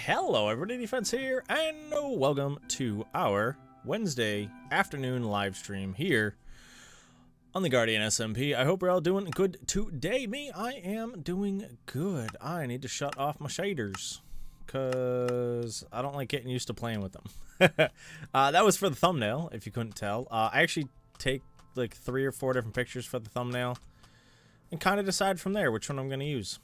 Hello everybody, Defense here, and welcome to our Wednesday afternoon live stream here on the Guardian SMP. I hope you're all doing good today. I am doing good. I need to shut off my shaders because I don't like getting used to playing with them. That was for the thumbnail, if you couldn't tell. I actually take like 3 or 4 different pictures for the thumbnail and kind of decide from there which one I'm going to use.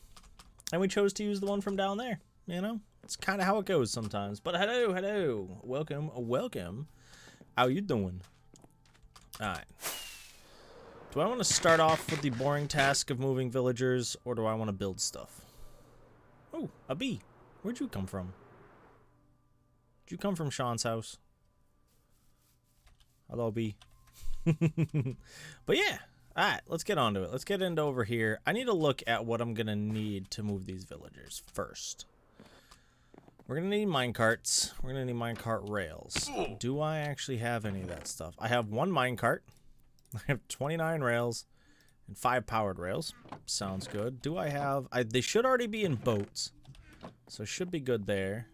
And we chose to use the one from down there, you know? It's kind of how it goes sometimes. But hello. Welcome. How you doing? Alright. Do I want to start off with the boring task of moving villagers, or do I want to build stuff? Oh, a bee. Where'd you come from? Did you come from Sean's house? Hello, bee. But yeah. Alright, let's get on to it. Let's get into over here. I need to look at what I'm going to need to move these villagers first. We're going to need minecarts. We're going to need minecart rails. Do I actually have any of that stuff? I have 1 minecart. I have 29 rails and 5 powered rails. Sounds good. Do I have... they should already be in boats. So should be good there.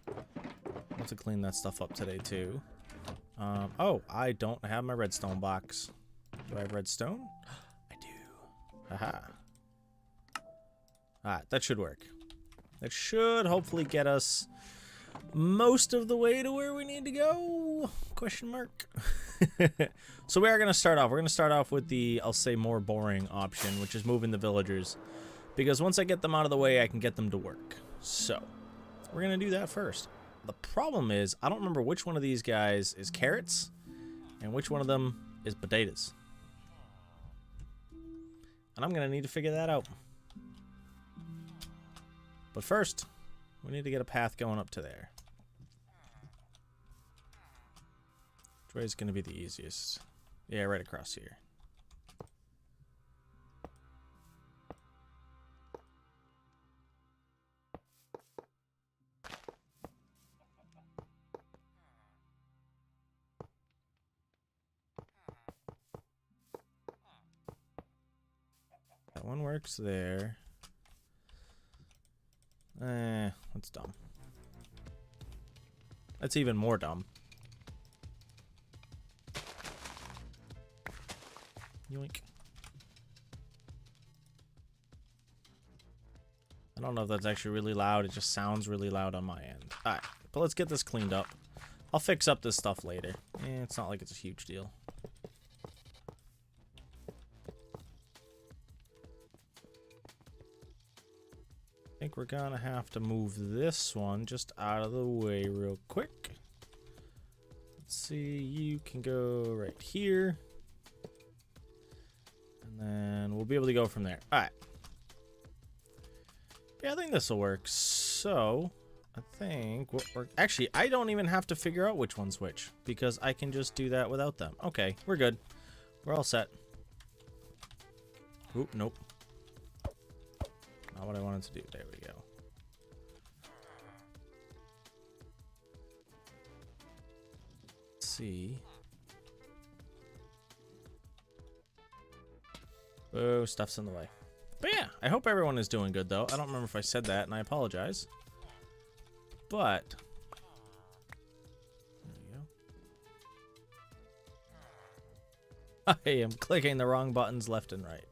I'll have to clean that stuff up today too. Oh, I don't have my redstone box. Do I have redstone? I do. Haha. Alright, that should work. That should hopefully get us most of the way to where we need to go? Question mark. So we are going to start off. We're going to start off with the, I'll say, more boring option, which is moving the villagers. Because once I get them out of the way, I can get them to work. So, we're going to do that first. The problem is, I don't remember which one of these guys is carrots, and which one of them is potatoes. And I'm going to need to figure that out. But first, we need to get a path going up to there. Which way is going to be the easiest? Yeah, right across here. That one works there. That's dumb. That's even more dumb. Yoink. I don't know if that's actually really loud. It just sounds really loud on my end. Alright, but let's get this cleaned up. I'll fix up this stuff later. It's not like it's a huge deal. I think we're gonna have to move this one just out of the way real quick. Let's see, you can go right here. And then we'll be able to go from there. Alright. Yeah, I think this will work. So, I think what we're... Actually, I don't even have to figure out which one's which, because I can just do that without them. Okay, we're good. We're all set. Oop, nope. Not what I wanted to do. There we go. Let's see. Oh, stuff's in the way. But yeah, I hope everyone is doing good though. I don't remember if I said that, and I apologize. But there you go. I am clicking the wrong buttons left and right.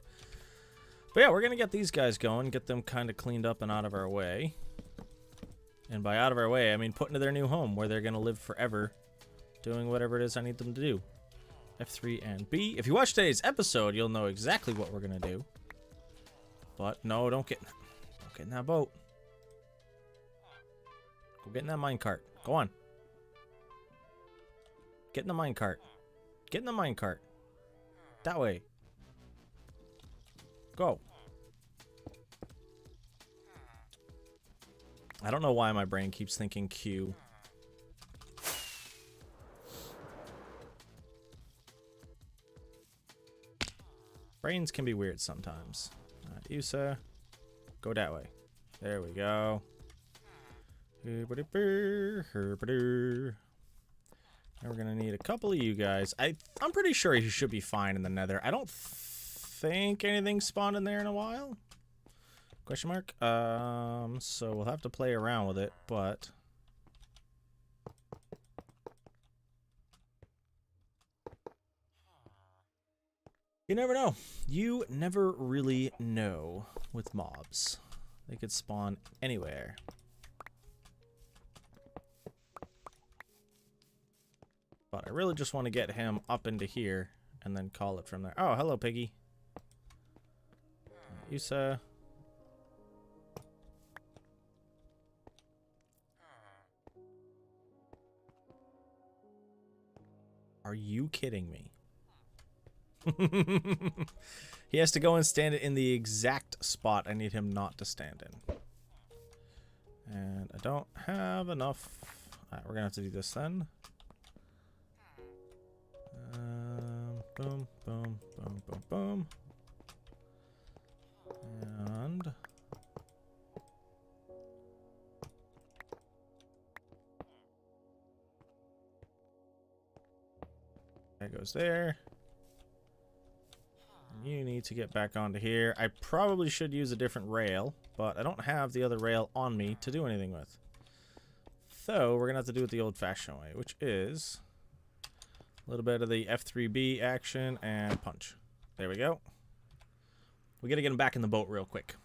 But yeah, we're going to get these guys going, get them kind of cleaned up and out of our way. And by out of our way, I mean put into their new home where they're going to live forever doing whatever it is I need them to do. F3 and B. If you watch today's episode, you'll know exactly what we're going to do. But no, don't get in that boat. Go get in that minecart. Go on. Get in the minecart. Get in the minecart. That way. Go. I don't know why my brain keeps thinking Q. Brains can be weird sometimes. You, sir. Go that way. There we go. Now we're gonna need a couple of you guys. I'm pretty sure he should be fine in the nether. I don't think anything spawned in there in a while. Question mark? So we'll have to play around with it, but... You never know. You never really know with mobs. They could spawn anywhere. But I really just want to get him up into here and then call it from there. Oh, hello, piggy. You, sir. Are you kidding me? He has to go and stand it in the exact spot I need him not to stand in. And I don't have enough. Alright, we're gonna have to do this then. Boom, boom, boom, boom, boom. And that goes there. You need to get back onto here. I probably should use a different rail, but I don't have the other rail on me to do anything with. So we're gonna have to do it the old-fashioned way, which is a little bit of the F3B action and punch. There we go. We gotta get him back in the boat real quick.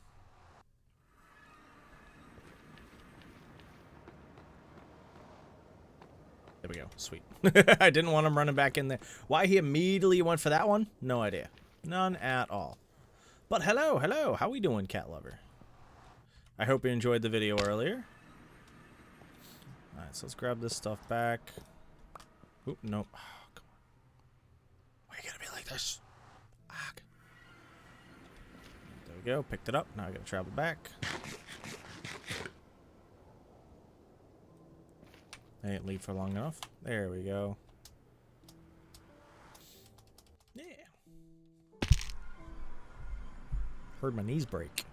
There we go. Sweet. I didn't want him running back in there. Why he immediately went for that one? No idea. None at all. But hello, hello. How we doing, cat lover? I hope you enjoyed the video earlier. Alright, so let's grab this stuff back. Oop, nope. Oh, come on. Why you gotta be like this? Fuck. There we go. Picked it up. Now I gotta travel back. I didn't leave for long enough. There we go. Yeah. Heard my knees break.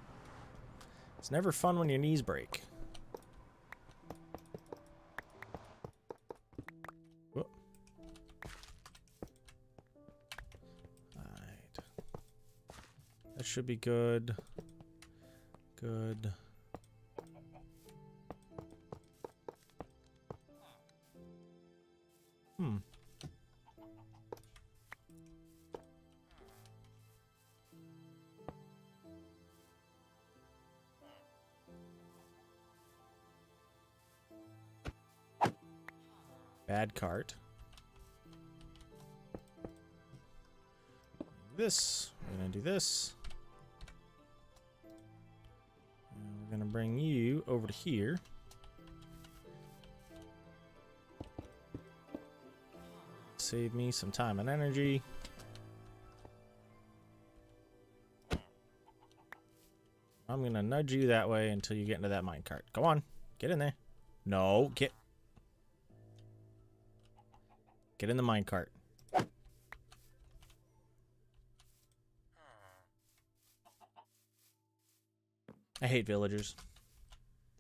It's never fun when your knees break. Whoop. Alright. That should be good. Good. Bad cart. This. We're gonna do this. And we're gonna bring you over to here. Save me some time and energy. I'm gonna nudge you that way until you get into that minecart. Go on, get in there. No, get in the minecart. I hate villagers.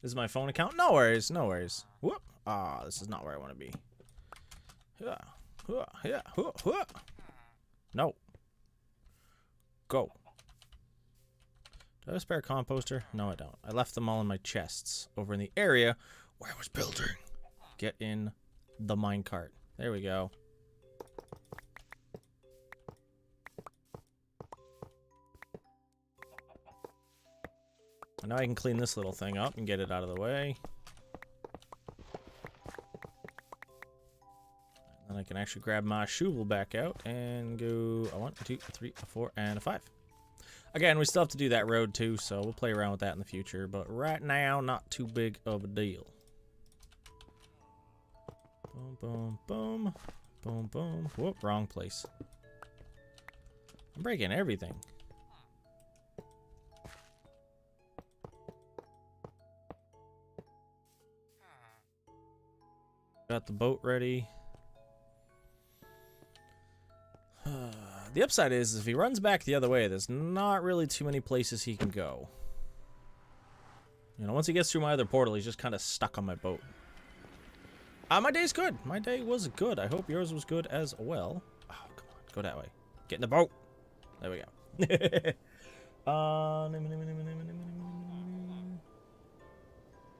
This is my phone account. No worries, no worries. Whoop. Ah, this is not where I want to be. No. Go. Do I have a spare composter? No, I don't. I left them all in my chests over in the area where I was building. Get in the minecart. There we go. And now I can clean this little thing up and get it out of the way. And then I can actually grab my shovel back out and go a 1, 2, 3, a 4, and a 5. Again, we still have to do that road too, so we'll play around with that in the future. But right now, not too big of a deal. Boom, boom, boom. Boom, boom. Whoop, wrong place. I'm breaking everything. Got the boat ready. The upside is if he runs back the other way, there's not really too many places he can go. You know, once he gets through my other portal, he's just kind of stuck on my boat. My day's good. My day was good. I hope yours was good as well. Oh, come on. Go that way. Get in the boat. There we go.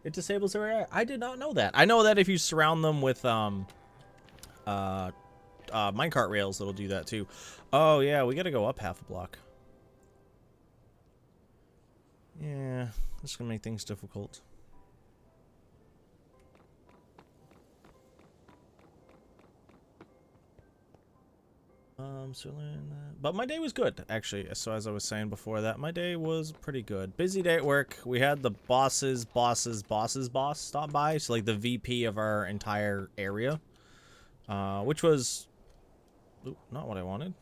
It disables their AI. I did not know that. I know that if you surround them with minecart rails, it'll do that too. Oh yeah, we gotta go up half a block. Yeah, this is gonna make things difficult. But my day was good, actually. So as I was saying before that, my day was pretty good. Busy day at work. We had the boss stop by. So like the VP of our entire area, which was not what I wanted.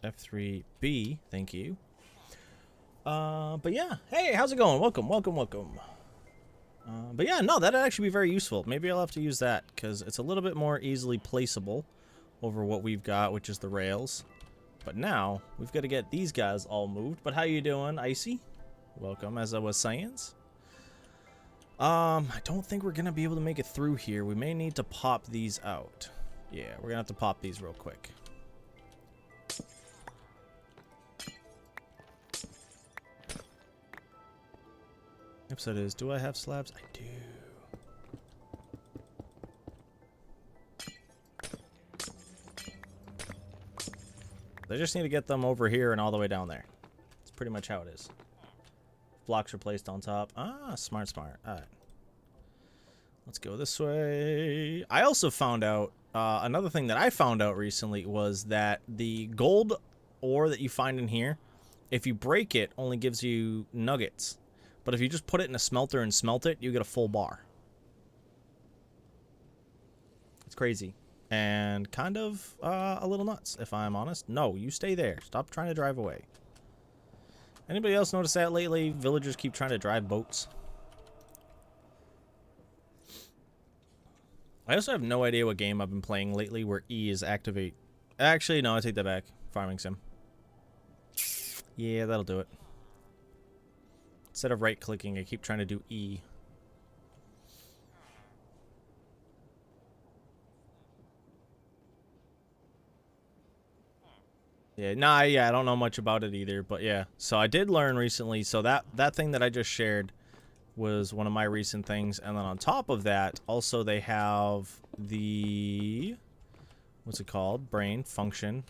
F3B, thank you. But yeah, hey, how's it going? Welcome. But yeah, no, that'd actually be very useful. Maybe I'll have to use that because it's a little bit more easily placeable over what we've got, which is the rails. But now we've got to get these guys all moved. But how you doing, Icy? Welcome, as I was saying. I don't think we're gonna be able to make it through here. We may need to pop these out. Yeah, we're gonna have to pop these real quick. Episode is, do I have slabs? I do. I just need to get them over here and all the way down there. That's pretty much how it is. Blocks are placed on top. Ah, smart. Alright. Let's go this way. I also found out, another thing that I found out recently was that the gold ore that you find in here, if you break it, only gives you nuggets. But if you just put it in a smelter and smelt it, you get a full bar. It's crazy. And kind of a little nuts, if I'm honest. No, you stay there. Stop trying to drive away. Anybody else notice that lately? Villagers keep trying to drive boats. I also have no idea what game I've been playing lately where E is activate. Actually, no, I take that back. Farming sim. Yeah, that'll do it. Instead of right-clicking, I keep trying to do E. Yeah, nah, yeah, I don't know much about it either, but yeah. So I did learn recently, so that thing that I just shared was one of my recent things, and then on top of that, also they have the, what's it called? Brain function.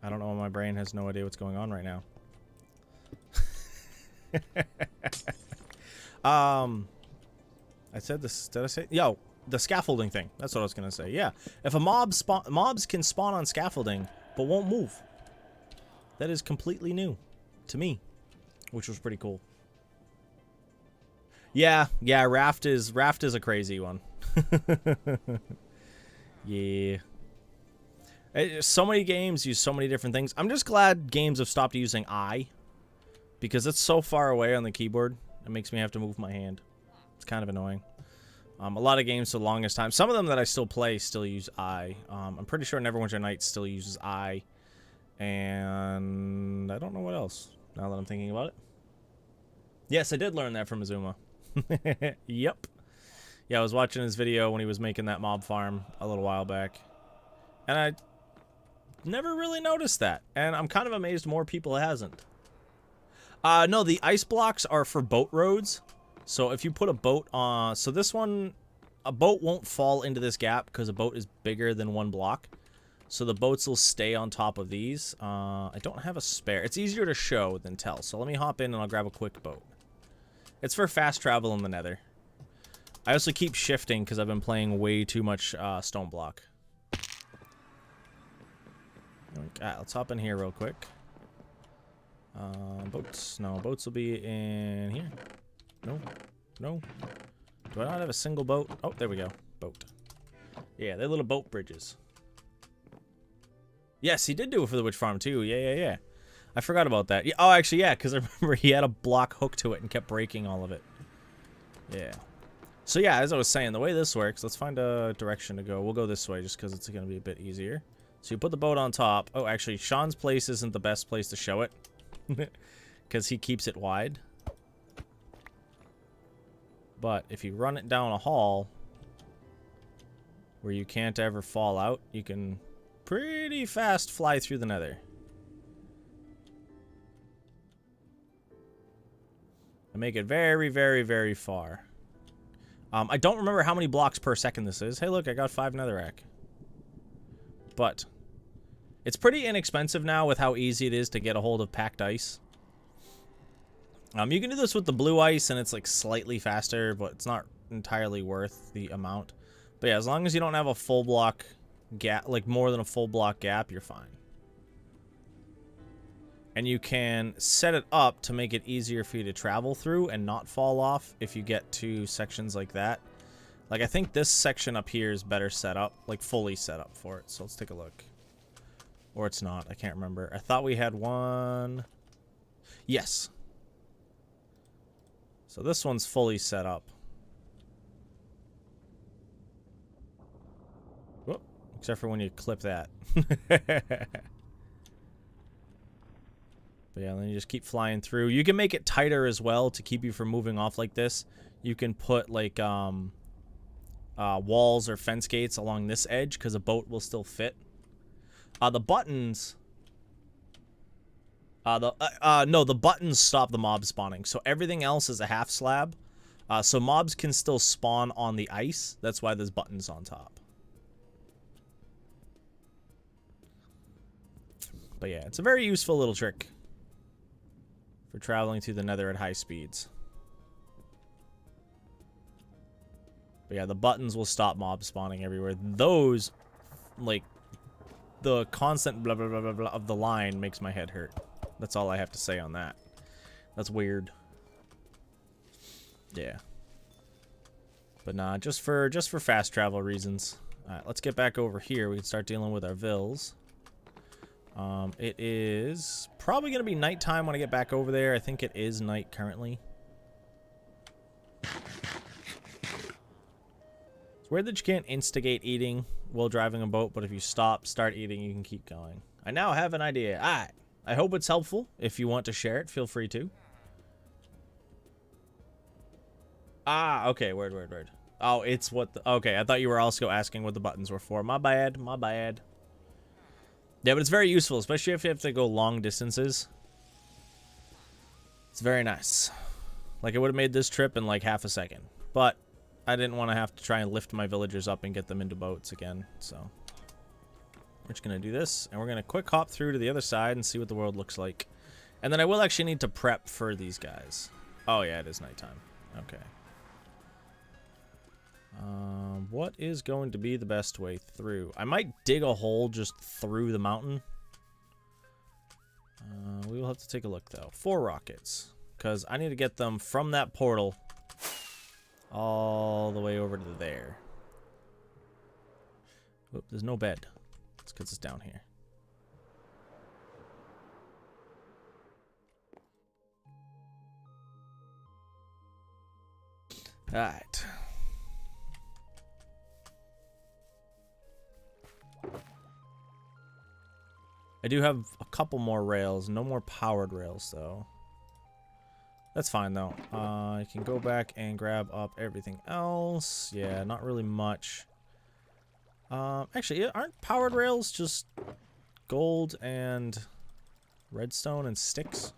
I don't know why my brain has no idea what's going on right now. I said this, did I say? Yo, the scaffolding thing. That's what I was gonna say. Yeah, if a mobs can spawn on scaffolding but won't move. That is completely new to me, which was pretty cool. Yeah, raft is a crazy one. Yeah. So many games use so many different things. I'm just glad games have stopped using I, because it's so far away on the keyboard. It makes me have to move my hand. It's kind of annoying. A lot of games for the longest time. Some of them that I still play still use I. I'm pretty sure Neverwinter Nights still uses I. And I don't know what else, now that I'm thinking about it. Yes, I did learn that from Azuma. Yep. Yeah, I was watching his video when he was making that mob farm a little while back. And I never really noticed that. And I'm kind of amazed more people hasn't. No, the ice blocks are for boat roads. So if you put a boat on... So this one, a boat won't fall into this gap because a boat is bigger than one block. So the boats will stay on top of these. I don't have a spare. It's easier to show than tell. So let me hop in and I'll grab a quick boat. It's for fast travel in the nether. I also keep shifting because I've been playing way too much stone block. Alright, let's hop in here real quick. Boats. No, boats will be in here. No. Do I not have a single boat? Oh, there we go. Boat. Yeah, they're little boat bridges. Yes, he did do it for the witch farm too. Yeah. I forgot about that. Yeah, oh, actually, yeah, because I remember he had a block hooked to it and kept breaking all of it. Yeah. So yeah, as I was saying, the way this works, let's find a direction to go. We'll go this way just because it's going to be a bit easier. So you put the boat on top. Oh, actually, Sean's place isn't the best place to show it because he keeps it wide. But if you run it down a hall where you can't ever fall out, you can pretty fast fly through the nether. And make it very, very, very far. I don't remember how many blocks per second this is. Hey, look, I got 5 netherrack. But it's pretty inexpensive now with how easy it is to get a hold of packed ice. You can do this with the blue ice, and it's like slightly faster, but it's not entirely worth the amount. But yeah, as long as you don't have a full block gap, like more than a full block gap, you're fine. And you can set it up to make it easier for you to travel through and not fall off if you get to sections like that. Like, I think this section up here is better set up, like fully set up for it. So let's take a look. Or it's not, I can't remember. I thought we had one. Yes. So this one's fully set up. Whoop, except for when you clip that. But yeah, then you just keep flying through. You can make it tighter as well to keep you from moving off like this. You can put like walls or fence gates along this edge because a boat will still fit. The buttons... no, the buttons stop the mob spawning. So everything else is a half slab. So mobs can still spawn on the ice. That's why there's buttons on top. But yeah, it's a very useful little trick for traveling through the nether at high speeds. But yeah, the buttons will stop mob spawning everywhere. Those, like, the constant blah, blah, blah, blah, blah of the line makes my head hurt. That's all I have to say on that. That's weird. Yeah. But nah, just for fast travel reasons. Alright, let's get back over here. We can start dealing with our vills. It is probably going to be nighttime when I get back over there. I think it is night currently. It's weird that you can't instigate eating while driving a boat, but if you start eating, you can keep going. I now have an idea. Alright. I hope it's helpful. If you want to share it, feel free to. Ah, okay. Word. Oh, it's what the... Okay, I thought you were also asking what the buttons were for. My bad. Yeah, but it's very useful, especially if you have to go long distances. It's very nice. Like, it would have made this trip in like half a second. But I didn't want to have to try and lift my villagers up and get them into boats again, so... We're just going to do this, and we're going to quick hop through to the other side and see what the world looks like. And then I will actually need to prep for these guys. Oh, yeah, it is nighttime. Okay. What is going to be the best way through? I might dig a hole just through the mountain. We will have to take a look, though. 4 rockets, because I need to get them from that portal all the way over to there. Oop, there's no bed. Let's get this down here. Alright. I do have a couple more rails. No more powered rails, though. That's fine, though. I can go back and grab up everything else. Yeah, not really much. Actually, aren't powered rails just gold and redstone and sticks?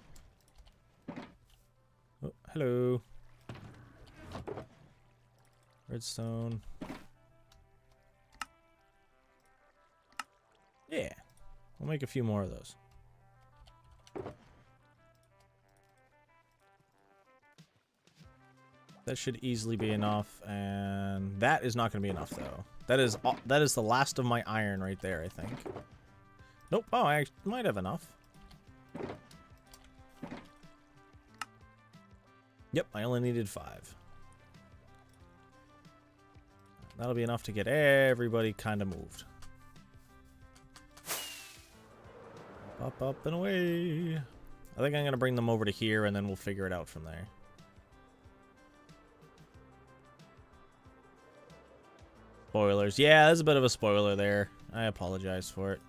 Oh, hello. Redstone. Yeah. We'll make a few more of those. That should easily be enough, and that is not going to be enough, though. That is the last of my iron right there, I think. Nope. Oh, I might have enough. Yep, I only needed 5. That'll be enough to get everybody kind of moved. Up, up, and away. I think I'm going to bring them over to here, and then we'll figure it out from there. Spoilers. Yeah, there's a bit of a spoiler there. I apologize for it.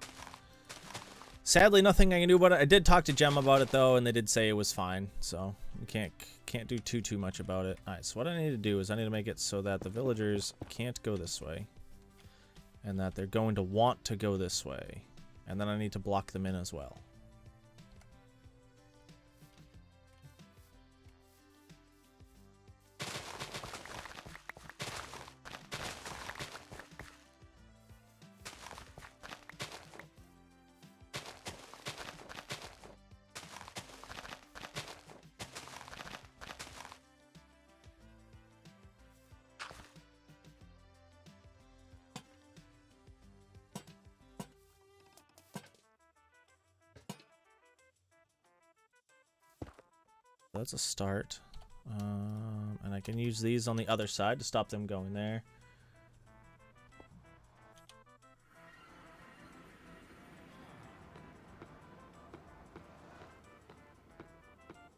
Sadly, nothing I can do about it. I did talk to Gem about it, though, and they did say it was fine. So, we can't do too much about it. Alright, so what I need to do is I need to make it so that the villagers can't go this way. And that they're going to want to go this way. And then I need to block them in as well. That's a start. And I can use these on the other side to stop them going there.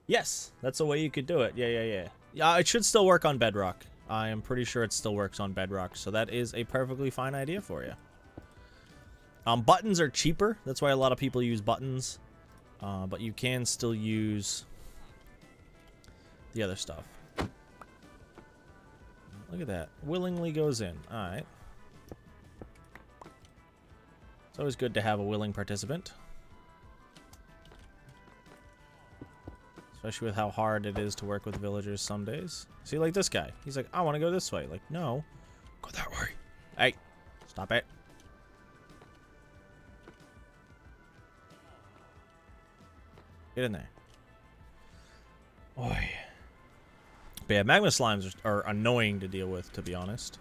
Yes, that's a way you could do it. Yeah, it should still work on Bedrock. I am pretty sure it still works on Bedrock, so that is a perfectly fine idea for you. Buttons are cheaper. That's why a lot of people use buttons. But you can still use the other stuff. Look at that. Willingly goes in. Alright. It's always good to have a willing participant. Especially with how hard it is to work with villagers some days. See, like this guy. He's like, I want to go this way. Like, no. Go that way. Hey. Stop it. Get in there. Oi. But yeah, magma slimes are annoying to deal with, to be honest.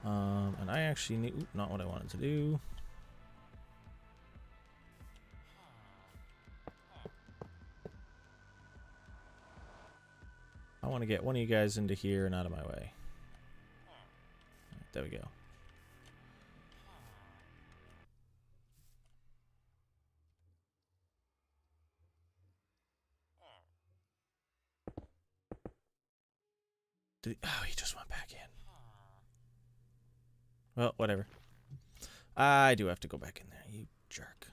And I actually need... Ooh, not what I wanted to do. I want to get one of you guys into here and out of my way. There we go. Oh, he just went back in. Well, whatever. I do have to go back in there, you jerk.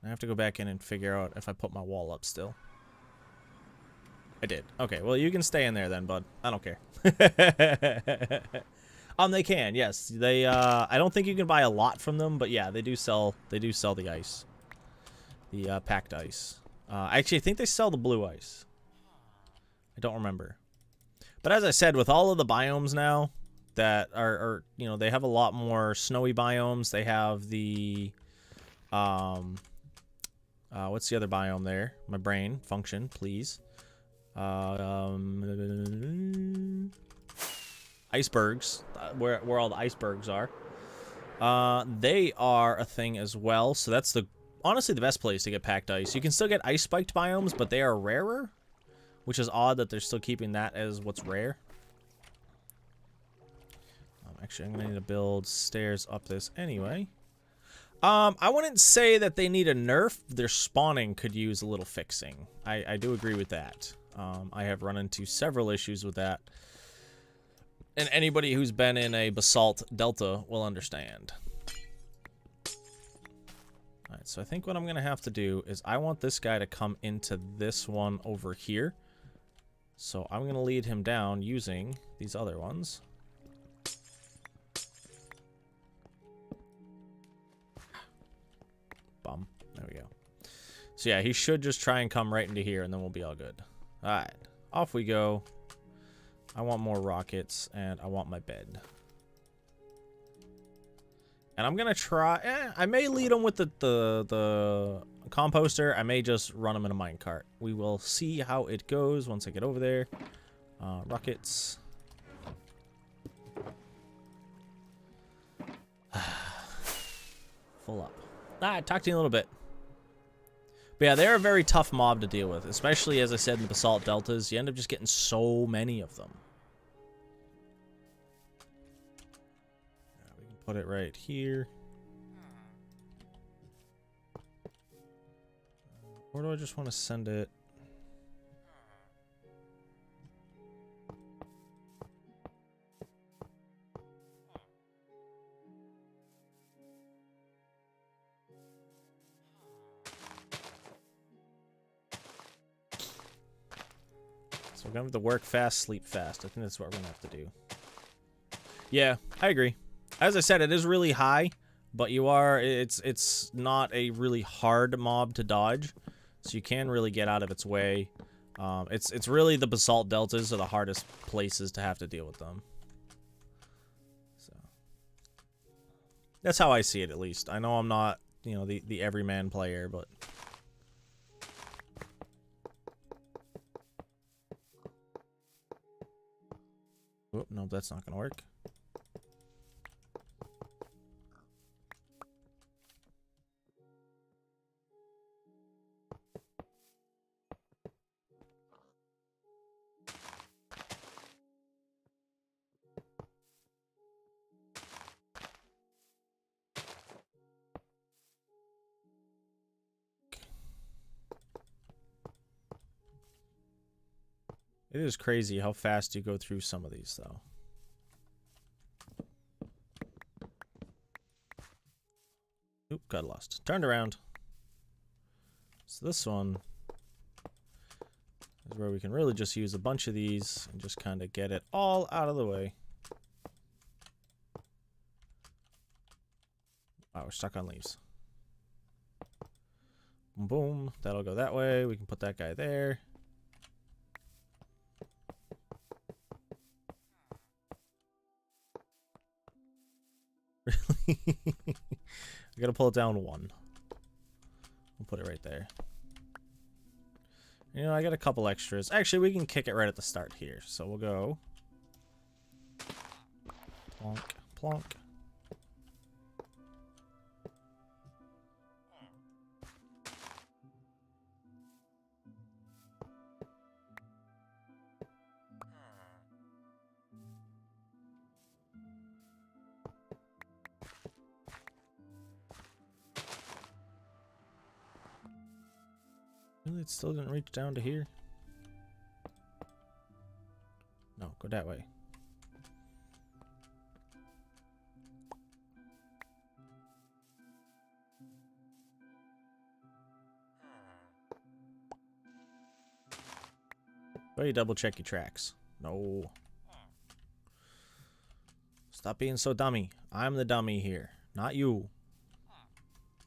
I have to go back in and figure out if I put my wall up still. I did. Okay, well, you can stay in there then, bud. I don't care. They can, yes. They, I don't think you can buy a lot from them, but yeah, they do sell the ice. The, packed ice. Actually, I think they sell the blue ice. I don't remember. But as I said, with all of the biomes now that are you know, they have a lot more snowy biomes. They have the, what's the other biome there? My brain, function, please. Icebergs, where all the icebergs are. They are a thing as well. So that's honestly the best place to get packed ice. You can still get ice spiked biomes, but they are rarer. Which is odd that they're still keeping that as what's rare. Actually, I'm going to need to build stairs up this anyway. I wouldn't say that they need a nerf. Their spawning could use a little fixing. I do agree with that. I have run into several issues with that. And anybody who's been in a basalt delta will understand. Alright, so I think what I'm going to have to do is I want this guy to come into this one over here. So I'm going to lead him down using these other ones. Bum. There we go. So yeah, he should just try and come right into here and then we'll be all good. Alright, off we go. I want more rockets and I want my bed. And I'm going to try... I may lead him with the composter. I may just run him in a minecart. We will see how it goes once I get over there. Rockets. Full up. Talk to you in a little bit. But yeah, they're a very tough mob to deal with. Especially, as I said, in the basalt deltas. You end up just getting so many of them. Put it right here. Or do I just want to send it? So we're gonna have to work fast, sleep fast. I think that's what we're gonna have to do. Yeah, I agree. As I said, it is really high, but it's not a really hard mob to dodge, so you can really get out of its way. It's really the basalt deltas are the hardest places to have to deal with them. So that's how I see it, at least. I know I'm not, you know, the everyman player, but. Oh, no, that's not gonna work. It is crazy how fast you go through some of these, though. Oop, got lost. Turned around. So this one is where we can really just use a bunch of these and just kind of get it all out of the way. Wow, we're stuck on leaves. Boom, boom. That'll go that way. We can put that guy there. Really? I gotta pull it down one. We'll put it right there. You know, I got a couple extras. Actually, we can kick it right at the start here. So we'll go plonk, plonk. Really, it still didn't reach down to here. No, go that way. Why you double check your tracks? No. Stop being so dummy. I'm the dummy here, not you.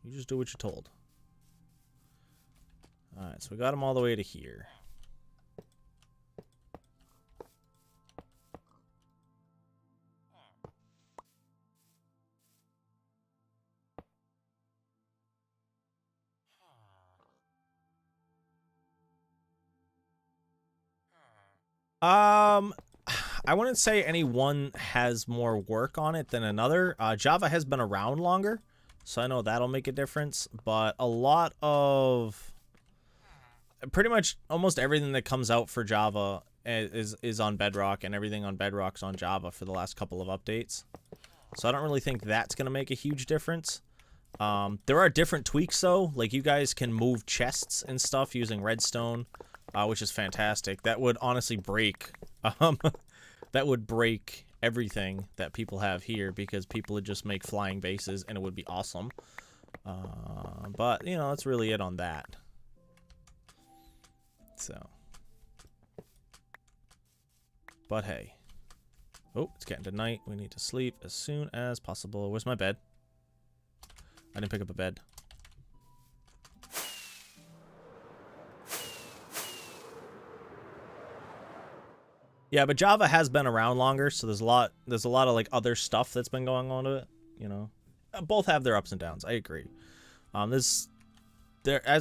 You just do what you're told. Alright, so we got them all the way to here. I wouldn't say any one has more work on it than another. Java has been around longer, so I know that'll make a difference. But a lot of, pretty much almost everything that comes out for Java is on Bedrock, and everything on Bedrock's on Java for the last couple of updates. So I don't really think that's gonna make a huge difference. There are different tweaks though, like you guys can move chests and stuff using redstone, which is fantastic. That would honestly break, that would break everything that people have here, because people would just make flying bases and it would be awesome. But you know, that's really it on that. So, but hey, oh, it's getting to night. We need to sleep as soon as possible. Where's my bed? I didn't pick up a bed. Yeah, but Java has been around longer, so there's a lot of like other stuff that's been going on to it, you know. Both have their ups and downs. I agree. As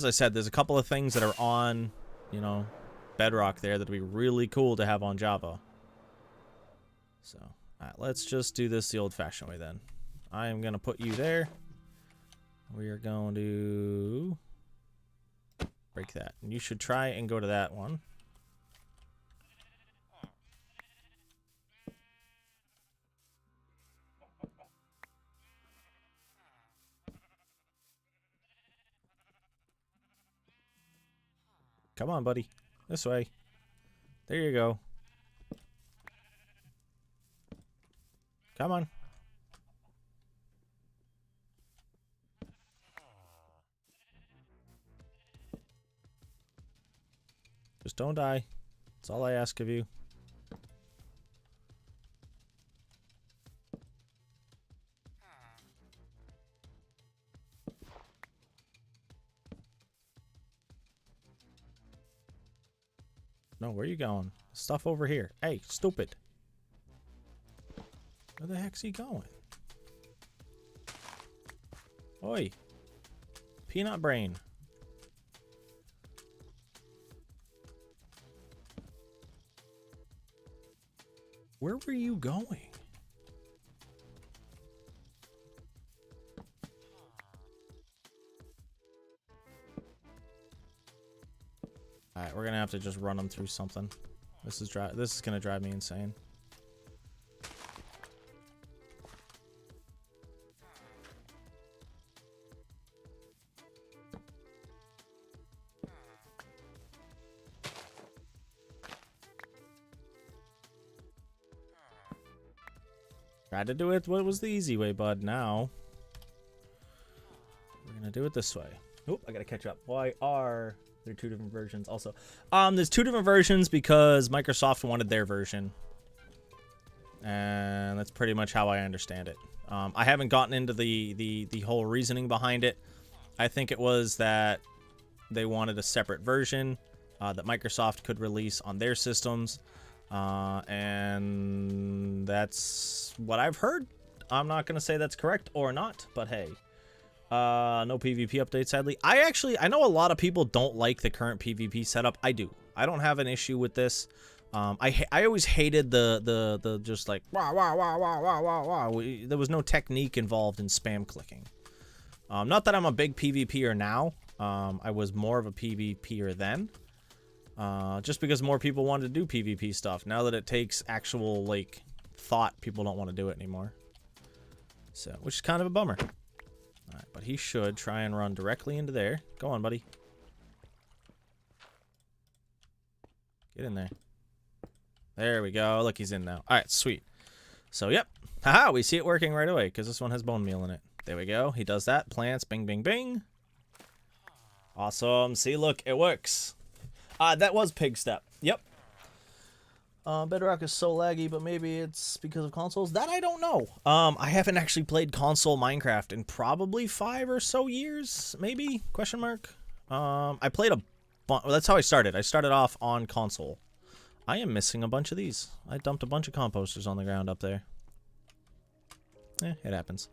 I said, there's a couple of things that are on, you know, Bedrock there that'd be really cool to have on Java. So, alright, let's just do this the old-fashioned way then. I am gonna put you there. We are going to break that. And you should try and go to that one. Come on, buddy. This way. There you go. Come on. Just don't die. That's all I ask of you. No, where are you going? Stuff over here. Hey, stupid. Where the heck's he going? Oi. Peanut brain. Where were you going? Alright, we're gonna have to just run them through something. This is gonna drive me insane. Tried to do it what was the easy way, bud. Now we're gonna do it this way. Oh, I gotta catch up. Why are there two different versions? Also, there's two different versions because Microsoft wanted their version, and that's pretty much how I understand it. I haven't gotten into the whole reasoning behind it. I think it was that they wanted a separate version that Microsoft could release on their systems. And that's what I've heard. I'm not going to say that's correct or not, but hey, no PvP update, sadly. I know a lot of people don't like the current PvP setup. I do. I don't have an issue with this. I always hated the just like, wah, wah, wah, wah, wah, wah, wah. There was no technique involved in spam clicking. Not that I'm a big PvPer now. I was more of a PvPer then. Just because more people wanted to do PvP stuff. Now that it takes actual, like, thought, people don't want to do it anymore. So, which is kind of a bummer. Alright, but he should try and run directly into there. Go on, buddy. Get in there. There we go. Look, he's in now. Alright, sweet. So, yep. Haha, we see it working right away, because this one has bone meal in it. There we go. He does that. Plants. Bing, bing, bing. Awesome. See, look, it works. That was Pig Step. Yep. Bedrock is so laggy, but maybe it's because of consoles. That I don't know. I haven't actually played console Minecraft in probably 5 or so years, maybe? Question mark. I played a bunch. Well, that's how I started. I started off on console. I am missing a bunch of these. I dumped a bunch of composters on the ground up there. Eh, it happens.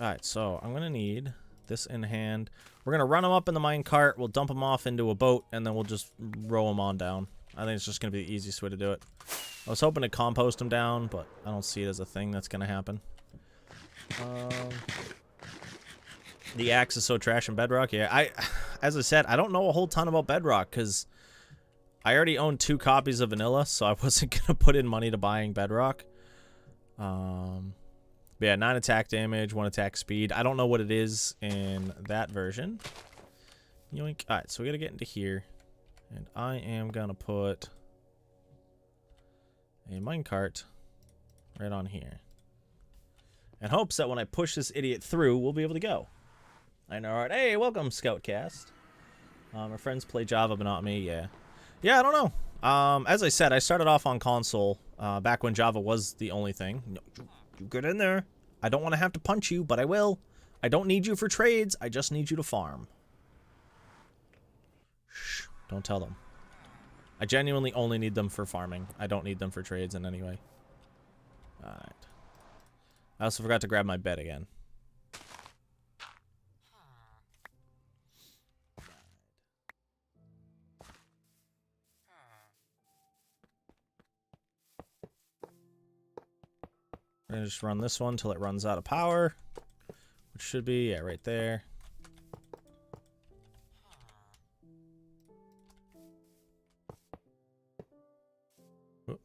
Alright, so I'm gonna need this in hand. We're gonna run them up in the minecart, we'll dump them off into a boat, and then we'll just row them on down. I think it's just gonna be the easiest way to do it. I was hoping to compost them down, but I don't see it as a thing that's gonna happen. The axe is so trash in Bedrock. Yeah, as I said, I don't know a whole ton about Bedrock, because I already own 2 copies of Vanilla, so I wasn't gonna put in money to buying Bedrock. But yeah, 9 attack damage, 1 attack speed. I don't know what it is in that version. Yoink. Alright, so we gotta get into here. And I am gonna put a minecart right on here. In hopes that when I push this idiot through, we'll be able to go. I know, alright. Hey, welcome, Scoutcast. Our friends play Java, but not me, yeah. Yeah, I don't know. As I said, I started off on console, back when Java was the only thing. No, you get in there. I don't want to have to punch you, but I will. I don't need you for trades. I just need you to farm. Shh. Don't tell them. I genuinely only need them for farming. I don't need them for trades in any way. Alright. I also forgot to grab my bed again. We're gonna just run this one till it runs out of power, which should be, yeah, right there. Oop.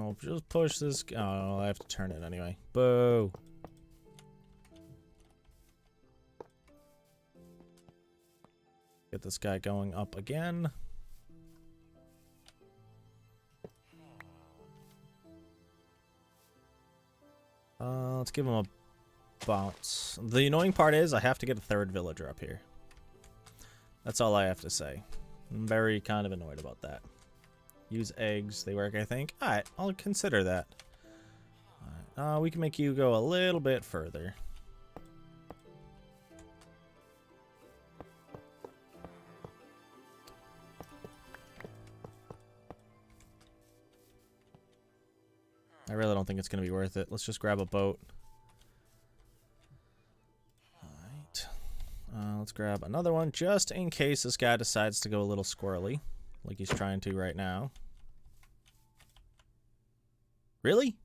No, just push this. Oh, I have to turn it anyway. Boo. Get this guy going up again. Let's give him a bounce. The annoying part is I have to get a third villager up here. That's all I have to say. I'm very kind of annoyed about that. Use eggs. They work, I think. Alright, I'll consider that. Alright, we can make you go a little bit further. I really don't think it's going to be worth it. Let's just grab a boat. Alright. Let's grab another one just in case this guy decides to go a little squirrely. Like he's trying to right now. Really?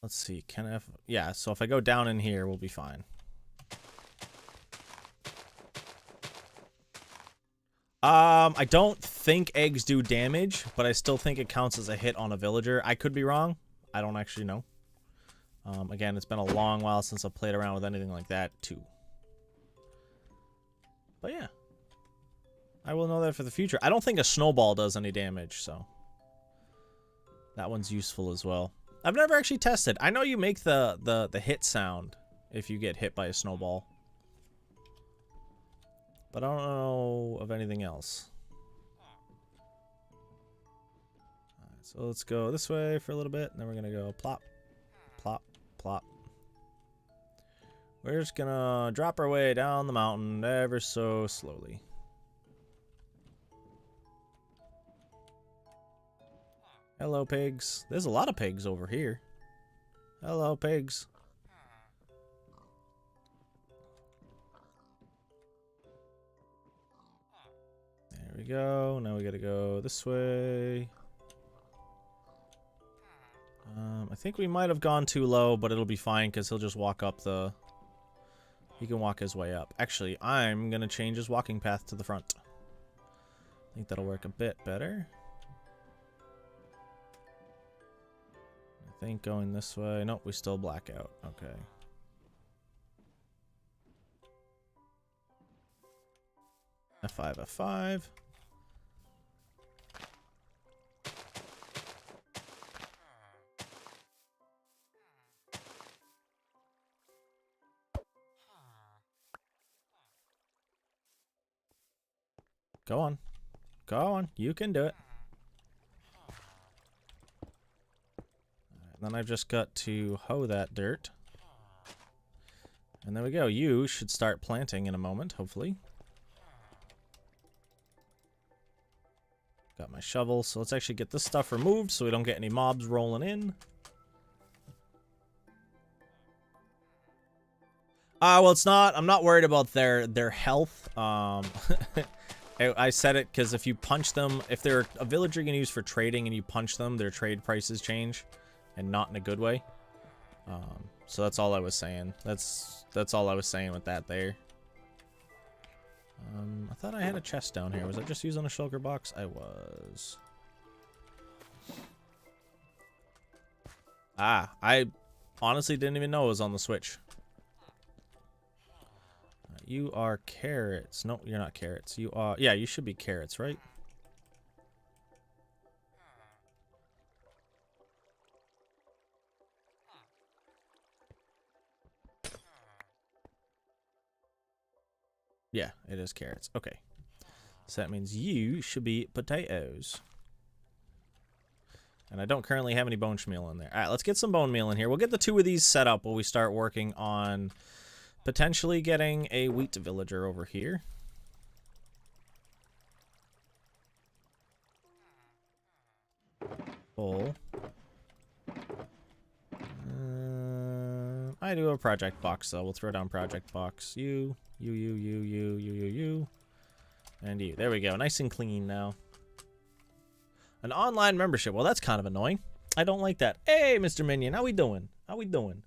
Let's see. Can I... Yeah, so if I go down in here, we'll be fine. I don't think eggs do damage, but I still think it counts as a hit on a villager. I could be wrong. I don't actually know. Again, it's been a long while since I've played around with anything like that, too. But yeah. I will know that for the future. I don't think a snowball does any damage, so... that one's useful as well. I've never actually tested. I know you make the hit sound if you get hit by a snowball. But I don't know of anything else. Alright, so let's go this way for a little bit, and then we're gonna go plop, plop, plop. We're just gonna drop our way down the mountain ever so slowly. Hello, pigs. There's a lot of pigs over here. Hello, pigs. There we go. Now we gotta go this way. I think we might have gone too low, but it'll be fine because he'll just walk up the... He can walk his way up. Actually, I'm gonna change his walking path to the front. I think that'll work a bit better. I think going this way. Nope, we still black out. Okay. F5, F5. Go on. Go on. You can do it. Then I've just got to hoe that dirt. And there we go. You should start planting in a moment, hopefully. Got my shovel, so let's actually get this stuff removed so we don't get any mobs rolling in. Well, it's not... I'm not worried about their health. I said it because if you punch them... If they're a villager you can use for trading and you punch them, their trade prices change. And not in a good way. So that's all I was saying. That's all I was saying with that there. I thought I had a chest down here. Was I just using a shulker box? I was. I honestly didn't even know it was on the Switch. You are carrots. No, you're not carrots. You are... Yeah, you should be carrots, right? Yeah, it is carrots. Okay. So that means you should be potatoes. And I don't currently have any bone meal in there. Alright, let's get some bone meal in here. We'll get the 2 of these set up while we start working on potentially getting a wheat villager over here. Full. I do have a project box, so we'll throw down project box. You. And you. There we go. Nice and clean now. An online membership. Well, that's kind of annoying. I don't like that. Hey, Mr. Minion. How we doing? How we doing?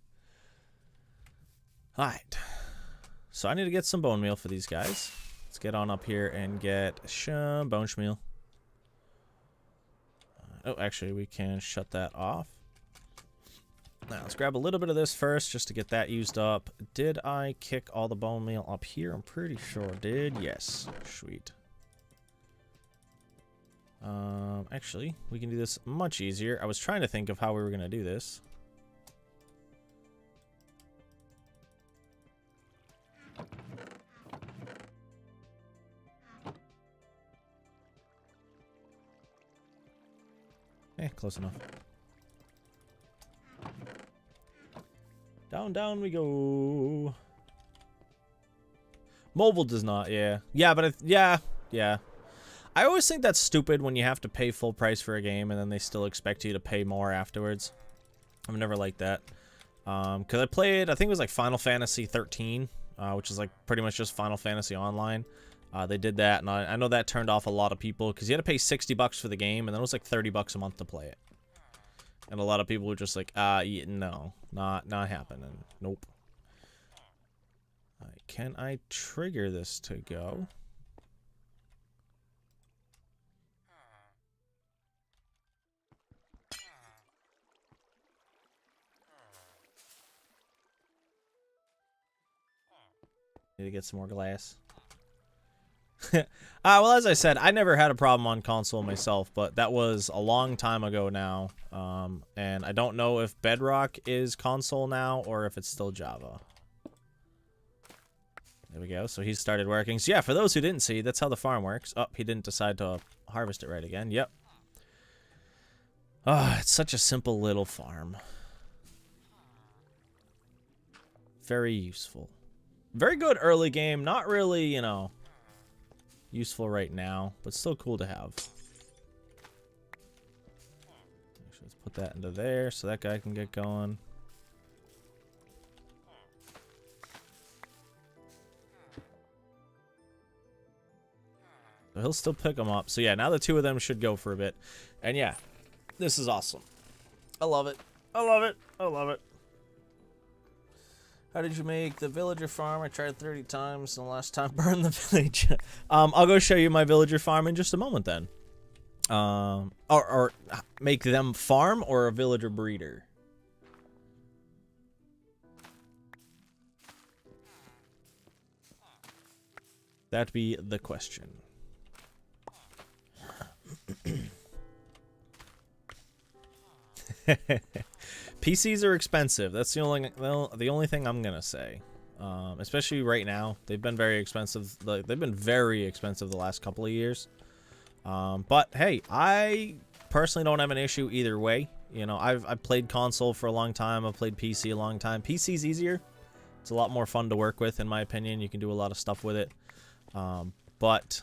Alright. So I need to get some bone meal for these guys. Let's get on up here and get some bone meal. Oh, actually, we can shut that off. Now, let's grab a little bit of this first, just to get that used up. Did I kick all the bone meal up here? I'm pretty sure I did. Yes. Sweet. Actually, we can do this much easier. I was trying to think of how we were going to do this. Close enough. Down, down we go. Mobile does not, yeah. Yeah, but yeah. I always think that's stupid when you have to pay full price for a game and then they still expect you to pay more afterwards. I've never liked that. Because I played, I think it was like Final Fantasy 13, which is like pretty much just Final Fantasy Online. They did that, and I know that turned off a lot of people because you had to pay $60 for the game, and then it was like $30 a month to play it. And a lot of people were just like, yeah, no, not happening. Nope. Alright, can I trigger this to go? Need to get some more glass. Well, as I said, I never had a problem on console myself, but that was a long time ago now. And I don't know if Bedrock is console now or if it's still Java. There we go. So he started working. So yeah, for those who didn't see, that's how the farm works. Oh, he didn't decide to harvest it right again. Yep. Oh, it's such a simple little farm. Very useful. Very good early game. Not really, you know, useful right now, but still cool to have. Let's put that into there so that guy can get going. So he'll still pick them up. So yeah, now the two of them should go for a bit. And yeah, this is awesome. I love it. I love it. I love it. How did you make the villager farm? I tried 30 times, and the last time burned the village. I'll go show you my villager farm in just a moment then. Or make them farm or a villager breeder. That'd be the question. PCs are expensive. That's the only thing I'm gonna say. Especially right now, they've been very expensive. They've been very expensive the last couple of years. But hey, I personally don't have an issue either way. You know, I've played console for a long time. I've played PC a long time. PC's easier. It's a lot more fun to work with, in my opinion. You can do a lot of stuff with it. But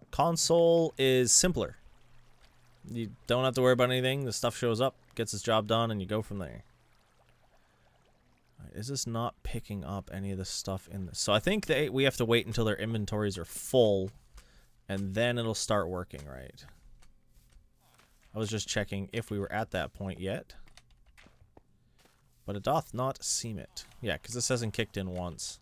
console is simpler. You don't have to worry about anything. The stuff shows up, gets its job done, and you go from there. Right, is this not picking up any of the stuff in this? So I think we have to wait until their inventories are full, and then it'll start working, right? I was just checking if we were at that point yet. But it doth not seem it. Yeah, because this hasn't kicked in once.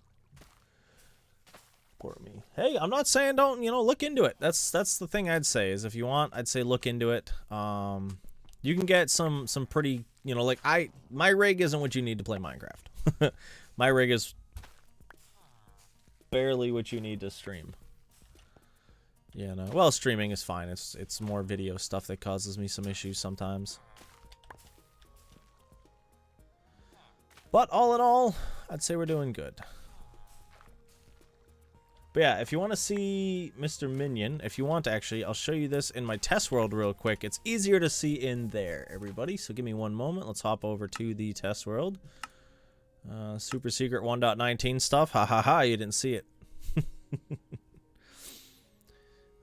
Poor me. Hey, I'm not saying don't, you know, look into it. That's the thing I'd say, is if you want, I'd say look into it. You can get some pretty, you know, like my rig isn't what you need to play Minecraft. My rig is barely what you need to stream. You know, well, streaming is fine. It's more video stuff that causes me some issues sometimes. But all in all, I'd say we're doing good. But yeah, if you want to see Mr. Minion, if you want to actually, I'll show you this in my test world real quick. It's easier to see in there, everybody. So give me one moment. Let's hop over to the test world. Super secret 1.19 stuff. Ha ha ha, you didn't see it.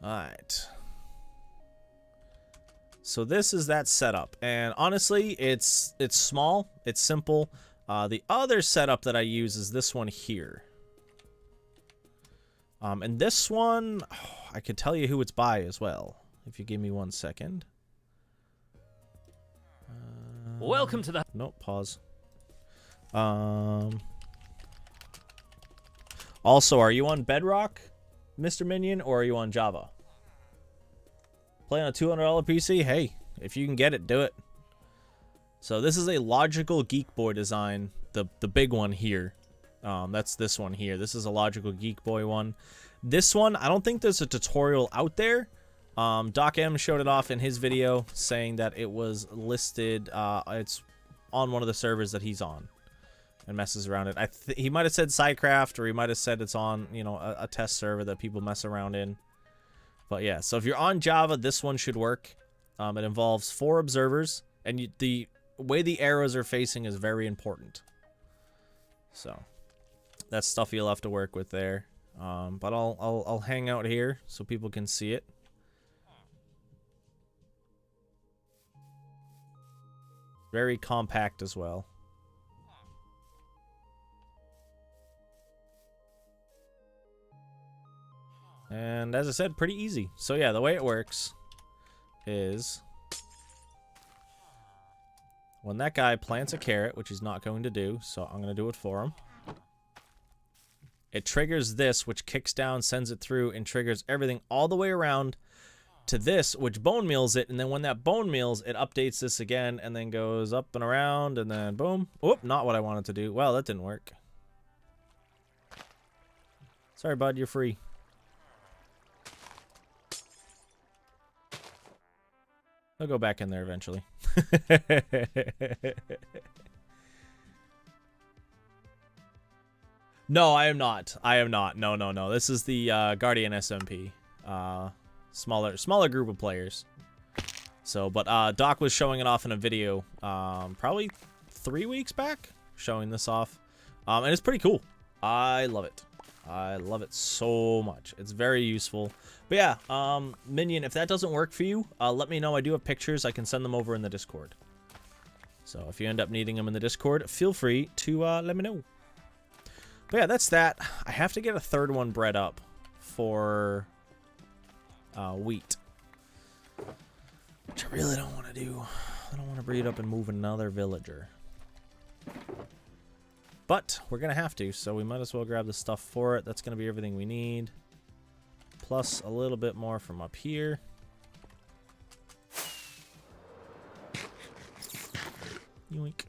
Alright. So this is that setup. And honestly, it's small. It's simple. The other setup that I use is this one here. And this one, I could tell you who it's by as well, if you give me 1 second. Welcome to the... Nope, pause. Also, are you on Bedrock, Mr. Minion, or are you on Java? Play on a $200 PC? Hey, if you can get it, do it. So this is a Logical Geek Boy design, the big one here. That's this one here. This is a Logical Geek Boy one. This one, I don't think there's a tutorial out there. Doc M showed it off in his video, saying that it was listed. It's on one of the servers that he's on, and messes around it. He might have said Sidecraft, or he might have said it's on, you know, a test server that people mess around in. But yeah, so if you're on Java, this one should work. It involves 4 observers, and the way the arrows are facing is very important. So that's stuff you'll have to work with there. But I'll hang out here so people can see it. Very compact as well. And as I said, pretty easy. So yeah, the way it works is when that guy plants a carrot, which he's not going to do, so I'm going to do it for him. It triggers this, which kicks down, sends it through, and triggers everything all the way around to this, which bone meals it. And then when that bone meals, it updates this again and then goes up and around, and then boom. Whoop, not what I wanted to do. Well, that didn't work. Sorry, bud, you're free. I'll go back in there eventually. No, I am not. I am not. No, no, no. This is the Guardian SMP. Smaller group of players. So, but Doc was showing it off in a video probably 3 weeks back, showing this off. And it's pretty cool. I love it. I love it so much. It's very useful. But yeah, Minion, if that doesn't work for you, let me know. I do have pictures. I can send them over in the Discord. So if you end up needing them in the Discord, feel free to let me know. But yeah, that's that. I have to get a third one bred up for wheat, which I really don't want to do. I don't want to breed up and move another villager. But we're going to have to, so we might as well grab the stuff for it. That's going to be everything we need. Plus a little bit more from up here. Yoink.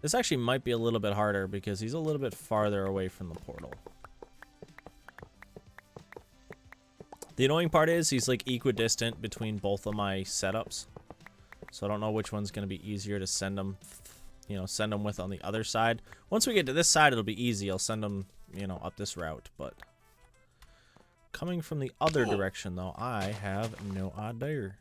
This actually might be a little bit harder because he's a little bit farther away from the portal. The annoying part is he's like equidistant between both of my setups. So I don't know which one's going to be easier to send them, you know, send them with on the other side. Once we get to this side, it'll be easy. I'll send them, you know, up this route. But coming from the other direction, though, I have no idea.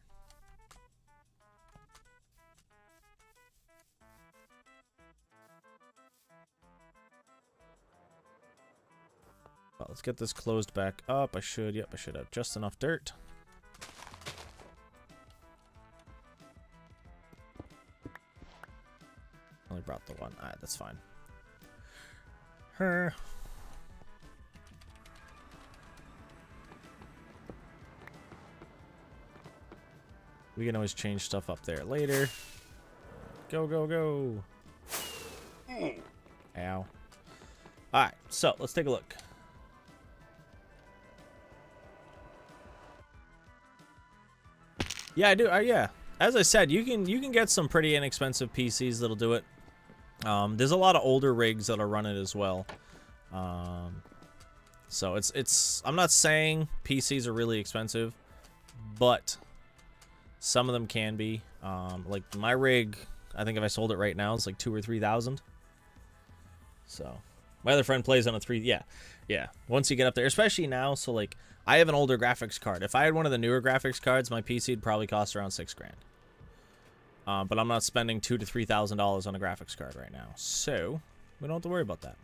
Well, let's get this closed back up. I should have just enough dirt. Only brought the one. Alright, that's fine. We can always change stuff up there later. Go, go, go. Ow. Alright, so let's take a look. Yeah, I do. Yeah, as I said, you can get some pretty inexpensive PCs that'll do it. There's a lot of older rigs that'll run it as well. So it's. I'm not saying PCs are really expensive, but some of them can be. Like my rig, I think if I sold it right now, it's like 2,000 or 3,000. So my other friend plays on a 3. Yeah. Once you get up there, especially now, so like. I have an older graphics card. If I had one of the newer graphics cards, my PC would probably cost around $6 grand. But I'm not spending $2,000 to $3,000 on a graphics card right now, so we don't have to worry about that.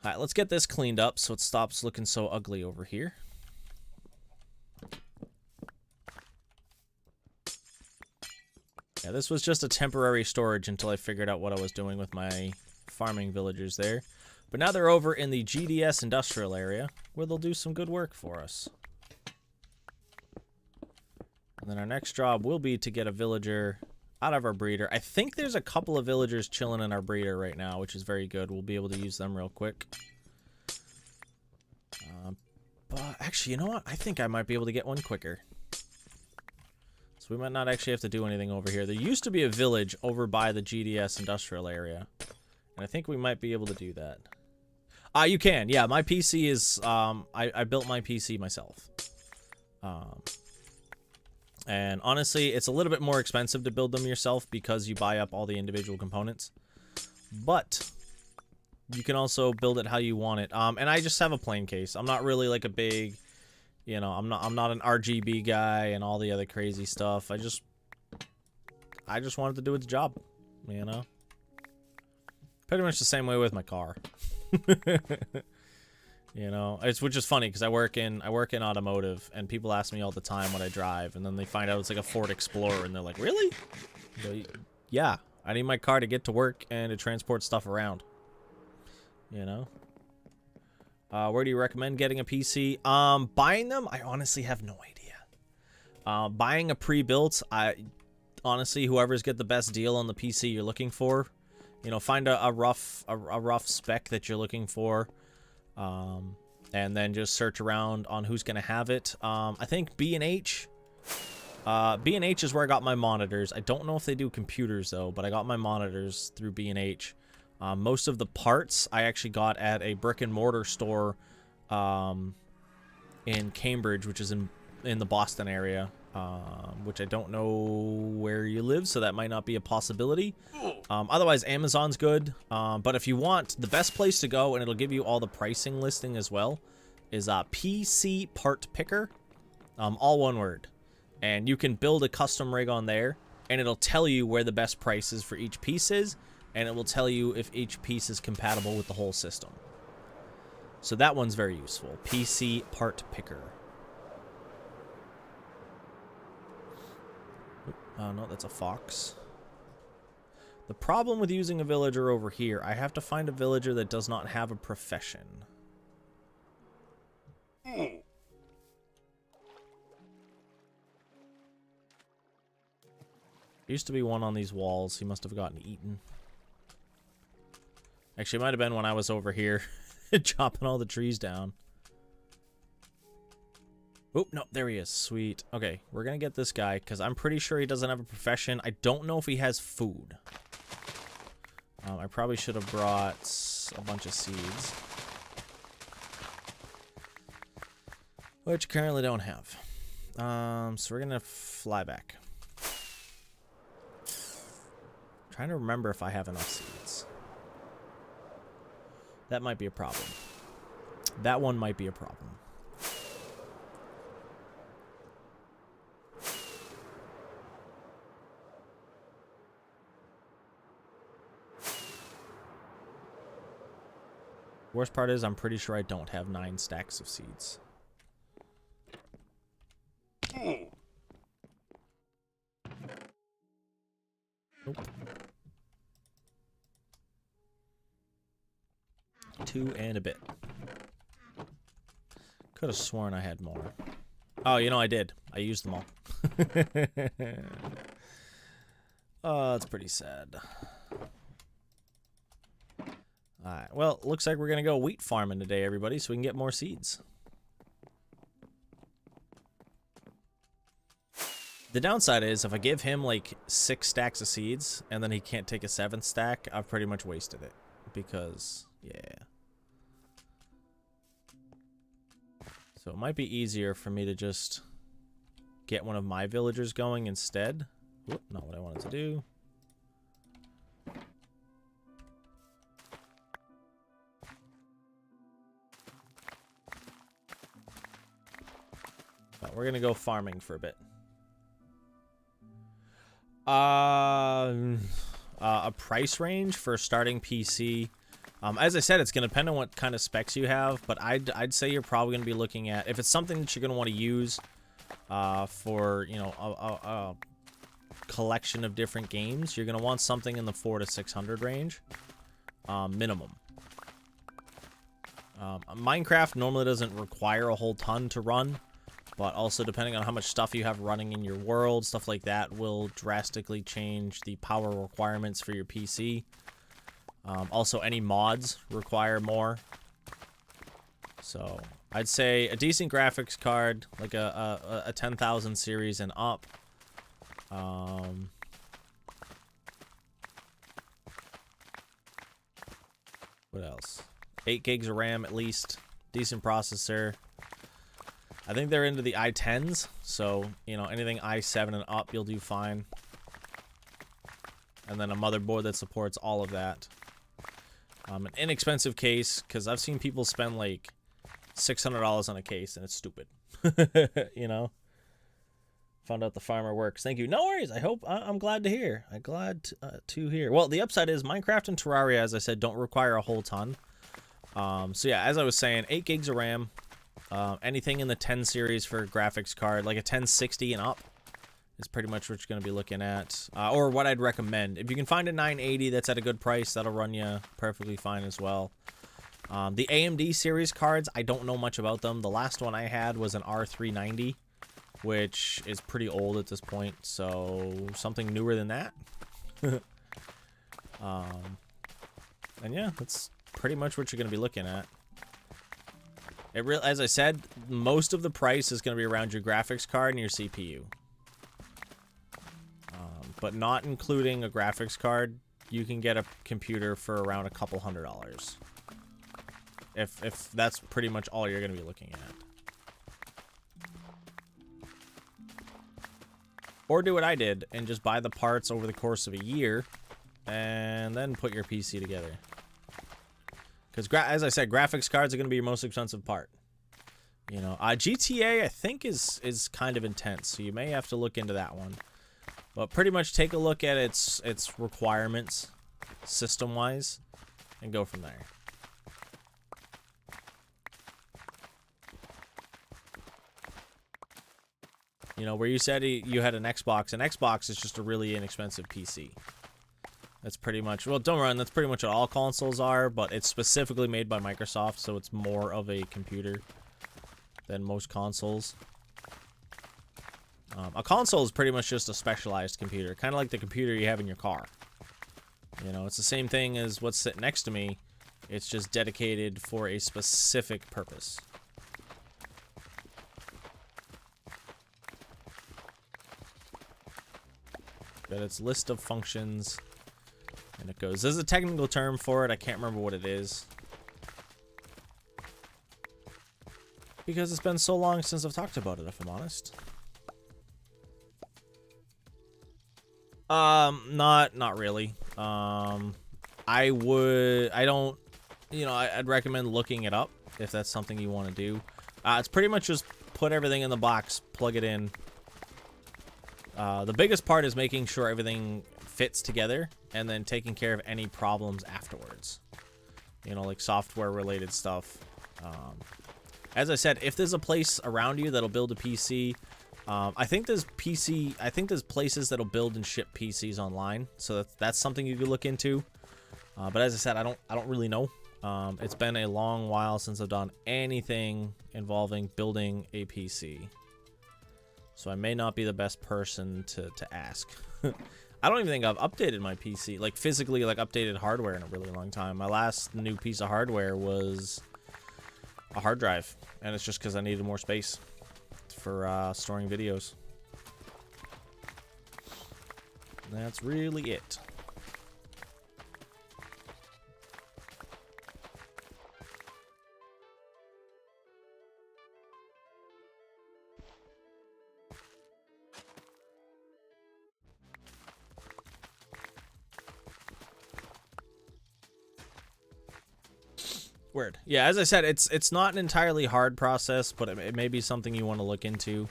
All right, let's get this cleaned up so it stops looking so ugly over here. Yeah, this was just a temporary storage until I figured out what I was doing with my farming villagers there. But now they're over in the GDS industrial area, where they'll do some good work for us. And then our next job will be to get a villager out of our breeder. I think there's a couple of villagers chilling in our breeder right now, which is very good. We'll be able to use them real quick. But actually, you know what? I think I might be able to get one quicker. So we might not actually have to do anything over here. There used to be a village over by the GDS industrial area. And I think we might be able to do that. You can. Yeah, my PC is... I built my PC myself. And honestly, it's a little bit more expensive to build them yourself because you buy up all the individual components. But you can also build it how you want it. And I just have a plain case. I'm not really like a big, you know, I'm not an RGB guy and all the other crazy stuff. I just wanted to do its job, you know. Pretty much the same way with my car. You know, which is funny because I work in automotive, and people ask me all the time what I drive, and then they find out it's like a Ford Explorer, and they're like, "Really?" Yeah, I need my car to get to work and to transport stuff around. You know. Where do you recommend getting a PC? Buying them, I honestly have no idea. Buying a pre-built, honestly, whoever's get the best deal on the PC you're looking for, you know, find a rough spec that you're looking for. And then just search around on who's gonna have it. I think B&H is where I got my monitors. I don't know if they do computers though, but I got my monitors through B&H. Most of the parts I actually got at a brick and mortar store in Cambridge, which is in the Boston area, which I don't know where you live, so that might not be a possibility. Otherwise, Amazon's good. But if you want, the best place to go, and it'll give you all the pricing listing as well, is PC Part Picker. All one word. And you can build a custom rig on there, and it'll tell you where the best prices for each piece is, and it will tell you if each piece is compatible with the whole system. So that one's very useful. PC Part Picker. Oh, no, that's a fox. The problem with using a villager over here, I have to find a villager that does not have a profession. There used to be one on these walls. He must have gotten eaten. Actually, it might have been when I was over here chopping all the trees down. Oh, no, there he is. Sweet. Okay, we're going to get this guy because I'm pretty sure he doesn't have a profession. I don't know if he has food. I probably should have brought a bunch of seeds, which currently don't have. So we're going to fly back. Trying to remember if I have enough seeds. That might be a problem. That one might be a problem. Worst part is I'm pretty sure I don't have 9 stacks of seeds. Nope. 2 and a bit. Could have sworn I had more. Oh, you know I did. I used them all. Oh, that's pretty sad. Alright, well, looks like we're going to go wheat farming today, everybody, so we can get more seeds. The downside is, if I give him, like, 6 stacks of seeds, and then he can't take a 7th stack, I've pretty much wasted it. Because, yeah. So it might be easier for me to just get one of my villagers going instead. Whoop, not what I wanted to do. We're gonna go farming for a bit. A price range for starting PC. As I said, it's gonna depend on what kind of specs you have, but I'd say you're probably gonna be looking at, if it's something that you're gonna want to use for, you know, a collection of different games, you're gonna want something in the 400 to 600 range, minimum. Minecraft normally doesn't require a whole ton to run. but also depending on how much stuff you have running in your world, stuff like that will drastically change the power requirements for your PC. Also, any mods require more. So I'd say a decent graphics card, like a 10,000 series and up. What else? 8 gigs of RAM at least. Decent processor. I think they're into the i10s, so, you know, anything i7 and up, you'll do fine. And then a motherboard that supports all of that. An inexpensive case, because I've seen people spend like $600 on a case, and it's stupid. You know? Found out the farmer works. Thank you. No worries. I hope. I'm glad to hear. I'm glad to hear. Well, the upside is Minecraft and Terraria, as I said, don't require a whole ton. So yeah, as I was saying, 8 gigs of RAM. Anything in the 10 series for a graphics card, like a 1060 and up, is pretty much what you're going to be looking at. Or what I'd recommend. If you can find a 980 that's at a good price, that'll run you perfectly fine as well. The AMD series cards, I don't know much about them. The last one I had was an R390. Which is pretty old at this point, so something newer than that. And yeah, that's pretty much what you're going to be looking at. As I said, most of the price is going to be around your graphics card and your CPU. But not including a graphics card, you can get a computer for around a couple $100. If that's pretty much all you're going to be looking at. Or do what I did and just buy the parts over the course of a year and then put your PC together. Because, as I said, graphics cards are going to be your most expensive part. You know, GTA, I think, is kind of intense, so you may have to look into that one. But pretty much take a look at its requirements, system-wise, and go from there. You know, where you said you had an Xbox is just a really inexpensive PC. That's pretty much, well, don't run, that's pretty much what all consoles are, but it's specifically made by Microsoft, so it's more of a computer than most consoles. A console is pretty much just a specialized computer, kind of like the computer you have in your car. You know, it's the same thing as what's sitting next to me. It's just dedicated for a specific purpose. Got its list of functions, and it goes. There's a technical term for it. I can't remember what it is, because it's been so long since I've talked about it, if I'm honest. Not really. I'd recommend looking it up if that's something you want to do. It's pretty much just put everything in the box, plug it in. The biggest part is making sure everything fits together and then taking care of any problems afterwards. You know, like software related stuff. As I said, if there's a place around you that'll build a PC, I think there's places that'll build and ship PCs online, so that's something you could look into. But as I said, I don't really know. It's been a long while since I've done anything involving building a PC. So I may not be the best person to ask. I don't even think I've updated my PC, like physically, like updated hardware in a really long time. My last new piece of hardware was a hard drive, and it's just because I needed more space for storing videos. That's really it. Weird. Yeah, as I said, it's not an entirely hard process, but it may be something you want to look into.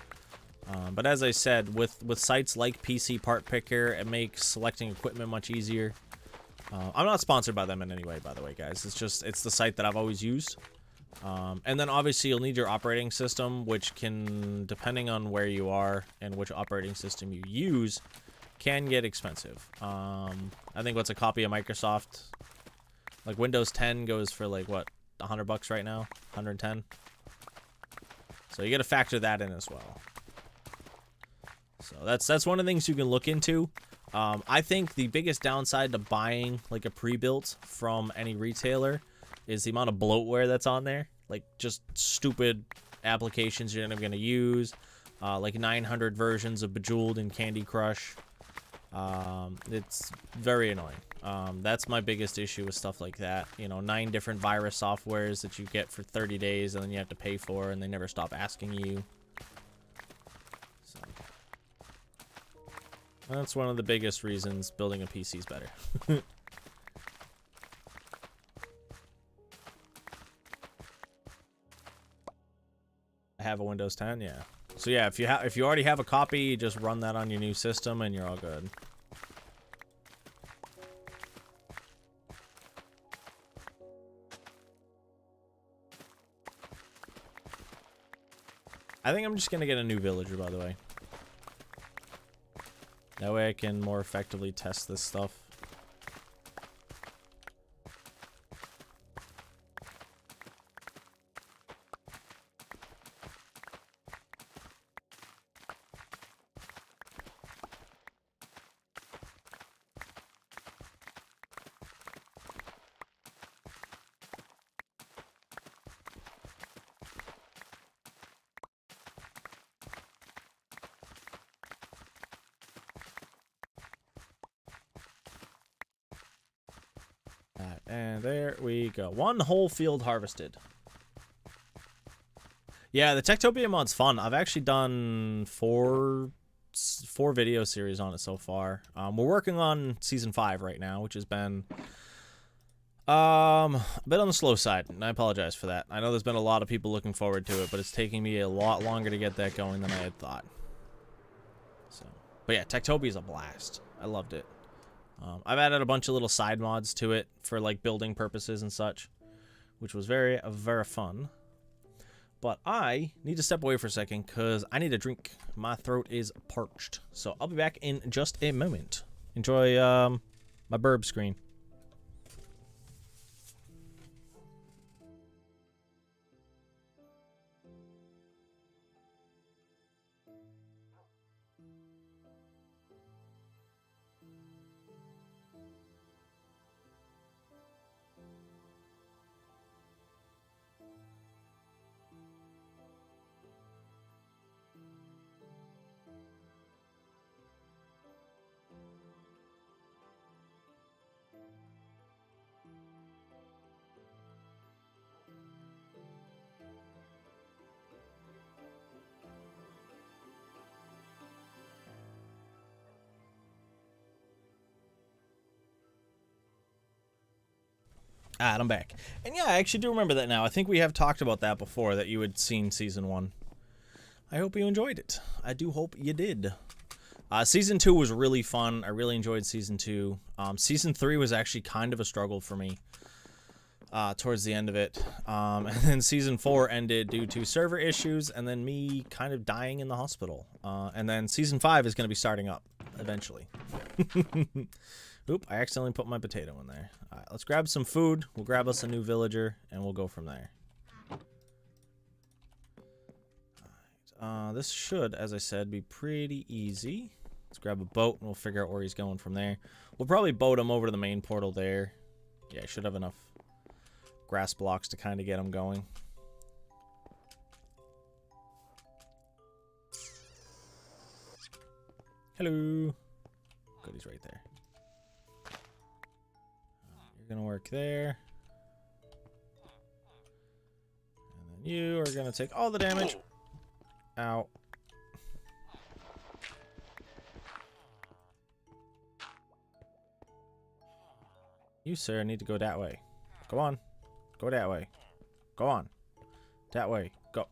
But as I said, with sites like PC Part Picker, it makes selecting equipment much easier. I'm not sponsored by them in any way, by the way, guys. It's the site that I've always used. And then obviously you'll need your operating system, which can, depending on where you are and which operating system you use, can get expensive. I think what's a copy of Microsoft, like Windows 10 goes for like what, $100 right now, 110. So you got to factor that in as well. So that's one of the things you can look into. I think the biggest downside to buying like a pre-built from any retailer is the amount of bloatware that's on there. Like just stupid applications you're never going to use. Like 900 versions of Bejeweled and Candy Crush. It's very annoying. That's my biggest issue with stuff like that. You know, 9 different virus softwares that you get for 30 days and then you have to pay for, and they never stop asking you. So that's one of the biggest reasons building a PC is better. I have a Windows 10, yeah. So yeah, if you already have a copy, you just run that on your new system and you're all good. I think I'm just gonna get a new villager, by the way. That way I can more effectively test this stuff. And there we go. 1 whole field harvested. Yeah, the Techtopia mod's fun. I've actually done four video series on it so far. We're working on season 5 right now, which has been a bit on the slow side, and I apologize for that. I know there's been a lot of people looking forward to it, but it's taking me a lot longer to get that going than I had thought. So, but yeah, Techtopia is a blast. I loved it. I've added a bunch of little side mods to it for like building purposes and such, which was very, very fun. But I need to step away for a second because I need a drink. My throat is parched. So I'll be back in just a moment. Enjoy my burb screen. And I'm back. And yeah, I actually do remember that now. I think we have talked about that before, that you had seen Season 1. I hope you enjoyed it. I do hope you did. Season 2 was really fun. I really enjoyed Season 2. Season 3 was actually kind of a struggle for me towards the end of it. And then Season 4 ended due to server issues and then me kind of dying in the hospital. And then Season 5 is going to be starting up eventually. Oop, I accidentally put my potato in there. Alright, let's grab some food. We'll grab us a new villager, and we'll go from there. Alright, this should, as I said, be pretty easy. Let's grab a boat, and we'll figure out where he's going from there. We'll probably boat him over to the main portal there. Yeah, I should have enough grass blocks to kind of get him going. Hello. Good, he's right there. You're gonna work there. And then you are gonna take all the damage. Ow. You, sir, need to go that way. Go on. Go that way. Go on. That way. Go.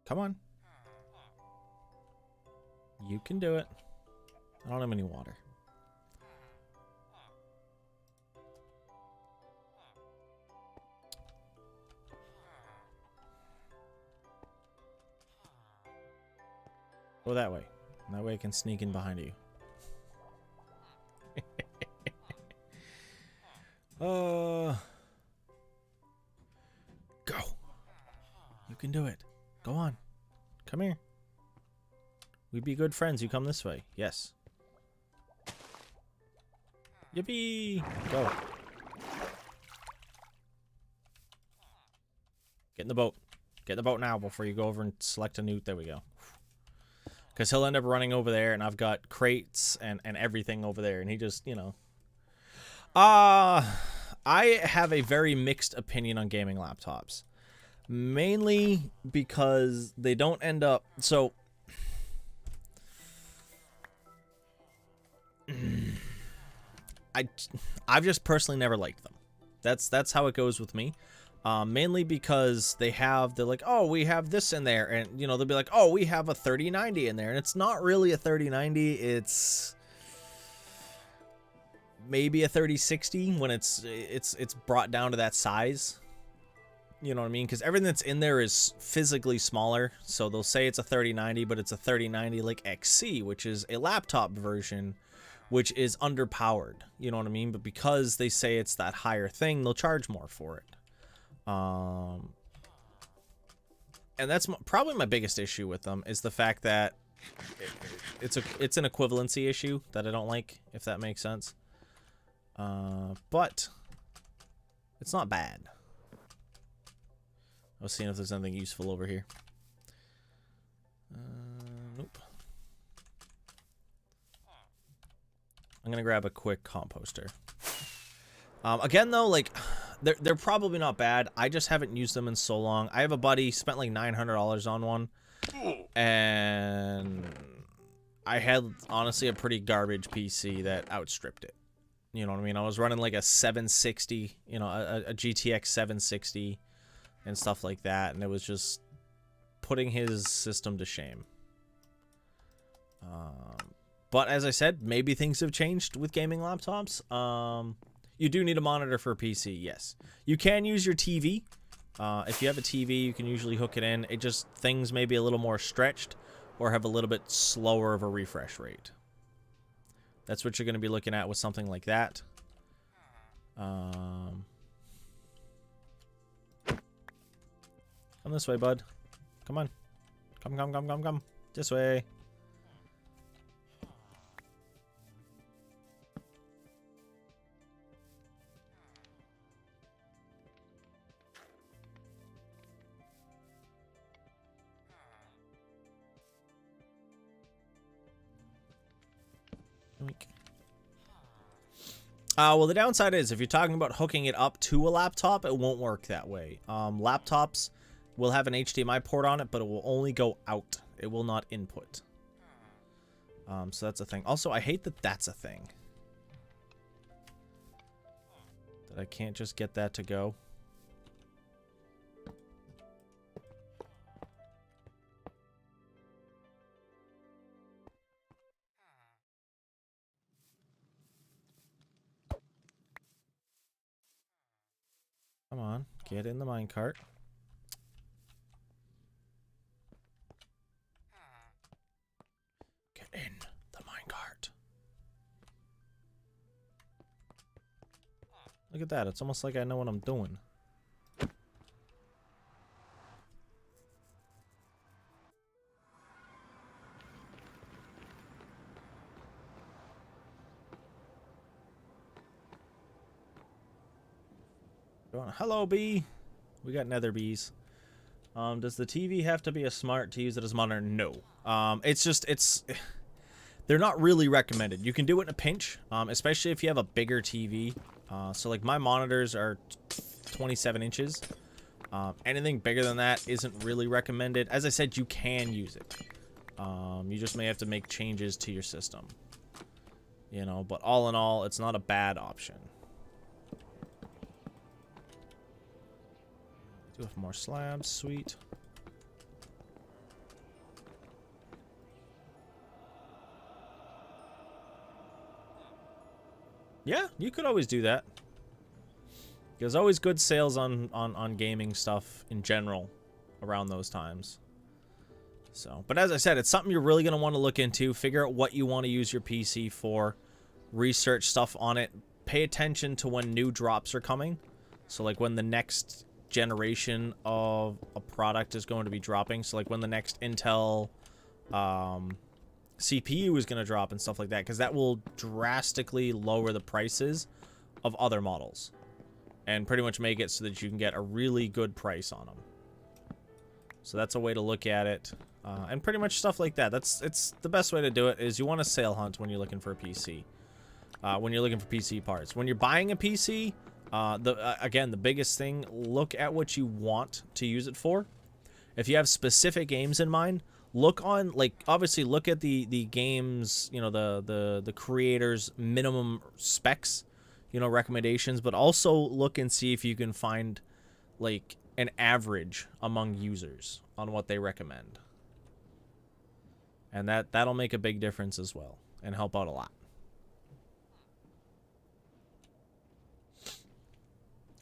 Come on. You can do it. I don't have any water. Go that way. That way I can sneak in behind you. Go. You can do it. Go on. Come here. We'd be good friends. You come this way. Yes. Yippee! Go. Get in the boat. Get in the boat now before you go over and select a newt. There we go. Because he'll end up running over there, and I've got crates and everything over there, and he just, you know. I have a very mixed opinion on gaming laptops. Mainly because they don't end up... So... I've just personally never liked them. That's how it goes with me. Mainly because they're like, oh, we have this in there, and you know, they'll be like, oh, we have a 3090 in there, and it's not really a 3090. It's maybe a 3060 when it's brought down to that size. You know what I mean? Because everything that's in there is physically smaller. So they'll say it's a 3090, but it's a 3090 like XC, which is a laptop version, which is underpowered. You know what I mean? But because they say it's that higher thing, they'll charge more for it. And that's probably my biggest issue with them, is the fact that it's an equivalency issue that I don't like, if that makes sense. But it's not bad. I was seeing if there's anything useful over here. Nope. I'm gonna grab a quick composter. Again though, like, they're probably not bad. I just haven't used them in so long. I have a buddy spent like $900 on one, and I had honestly a pretty garbage PC that outstripped it. You know what I mean? I was running like a 760, you know, a GTX 760 and stuff like that, and it was just putting his system to shame. But as I said, maybe things have changed with gaming laptops. You do need a monitor for a PC, yes. You can use your TV. If you have a TV, you can usually hook it in. It just, things may be a little more stretched or have a little bit slower of a refresh rate. That's what you're going to be looking at with something like that. Come this way, bud. Come on. Come. This way. Well, the downside is if you're talking about hooking it up to a laptop, it won't work that way. Laptops will have an HDMI port on it, but it will only go out. It will not input. So that's a thing. Also, I hate that that's a thing. That I can't just get that to go. Come on, get in the minecart. Get in the minecart. Look at that, it's almost like I know what I'm doing. Hello, bee. We got nether bees. Does the TV have to be a smart to use it as a monitor? No. They're not really recommended. You can do it in a pinch, especially if you have a bigger TV. So like my monitors are 27 inches. Anything bigger than that isn't really recommended. As I said, you can use it. You just may have to make changes to your system. You know, but all in all, it's not a bad option. Do have more slabs, sweet. Yeah, you could always do that. There's always good sales on gaming stuff in general around those times. So, but as I said, it's something you're really going to want to look into. Figure out what you want to use your PC for. Research stuff on it. Pay attention to when new drops are coming. So, like, when the next generation of a product is going to be dropping. So, like, when the next Intel CPU is going to drop and stuff like that. Because that will drastically lower the prices of other models. And pretty much make it so that you can get a really good price on them. So that's a way to look at it. And pretty much stuff like that. It's the best way to do it is you want to sale hunt when you're looking for a PC. When you're looking for PC parts. When you're buying a PC, again, the biggest thing, look at what you want to use it for. If you have specific games in mind, look on, like, obviously look at the games, you know, the creator's minimum specs, you know, recommendations, but also look and see if you can find, like, an average among users on what they recommend. And that'll make a big difference as well and help out a lot.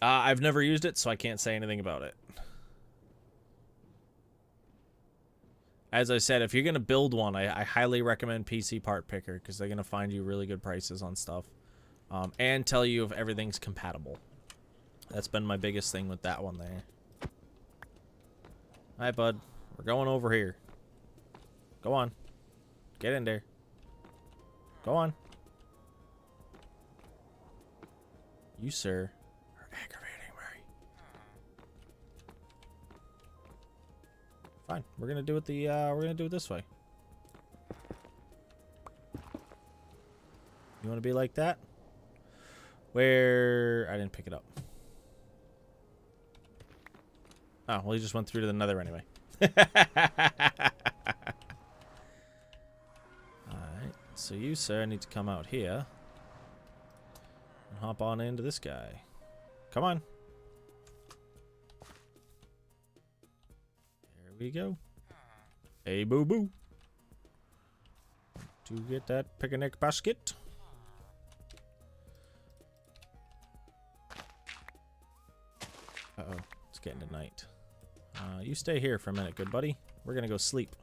I've never used it, so I can't say anything about it. As I said, if you're going to build one, I highly recommend PC Part Picker because they're going to find you really good prices on stuff. And tell you if everything's compatible. That's been my biggest thing with that one there. Hi, bud. We're going over here. Go on. Get in there. Go on. You, sir, are aggravating me. Fine. We're gonna do it we're gonna do it this way. You wanna be like that? Where I didn't pick it up. Oh, well, he just went through to the nether anyway. Alright, so you, sir, need to come out here and hop on into this guy. Come on. There we go. Hey, boo-boo. To get that picnic basket. Uh-oh, it's getting to night. You stay here for a minute, good buddy. We're gonna go sleep.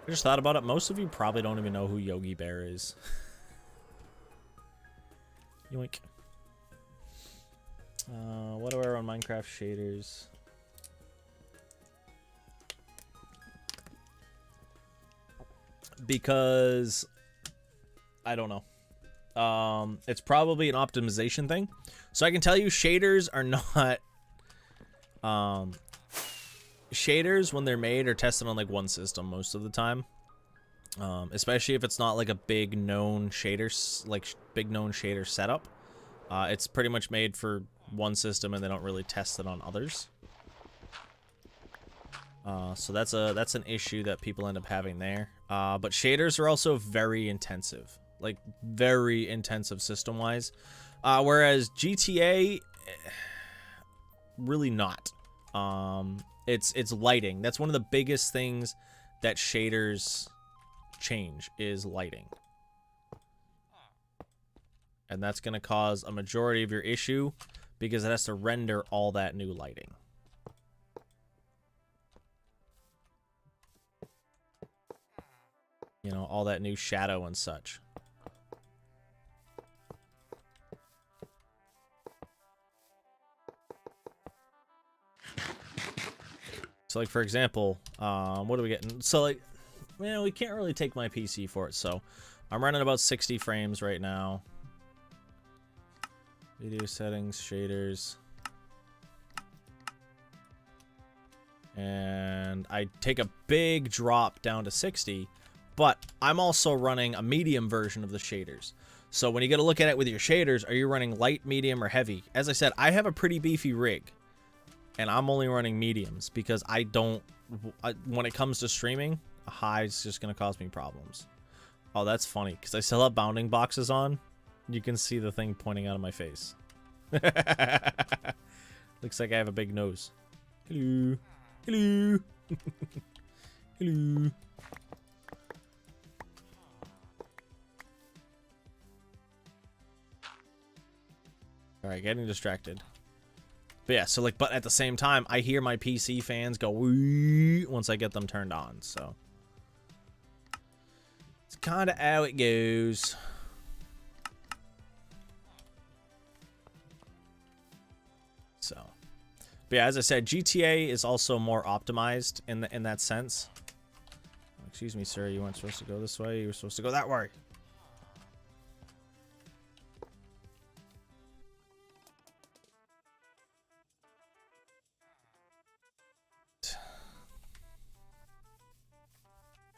I just thought about it. Most of you probably don't even know who Yogi Bear is. Yoink. What do I run Minecraft shaders? Because I don't know. It's probably an optimization thing. So I can tell you shaders are not shaders when they're made are tested on like one system most of the time. Especially if it's not like a big known shader setup. It's pretty much made for one system and they don't really test it on others. So that's an issue that people end up having there. But shaders are also very intensive. Like very intensive system wise, whereas GTA really not. It's lighting. That's one of the biggest things that shaders change is lighting, and that's going to cause a majority of your issue because it has to render all that new lighting. You know, all that new shadow and such. So, like, for example, what are we getting? So, like, you know, we can't really take my PC for it, so I'm running about 60 frames right now. Video settings, shaders. And I take a big drop down to 60, but I'm also running a medium version of the shaders. So when you get to look at it with your shaders, are you running light, medium, or heavy? As I said, I have a pretty beefy rig. And I'm only running mediums because when it comes to streaming, a high is just going to cause me problems. Oh, that's funny because I still have bounding boxes on. You can see the thing pointing out of my face. Looks like I have a big nose. Hello. Hello. Hello. Alright, getting distracted. But yeah, so like, but at the same time, I hear my PC fans go wee once I get them turned on. So it's kind of how it goes. So, but yeah, as I said, GTA is also more optimized in that sense. Excuse me, sir. You weren't supposed to go this way. You were supposed to go that way.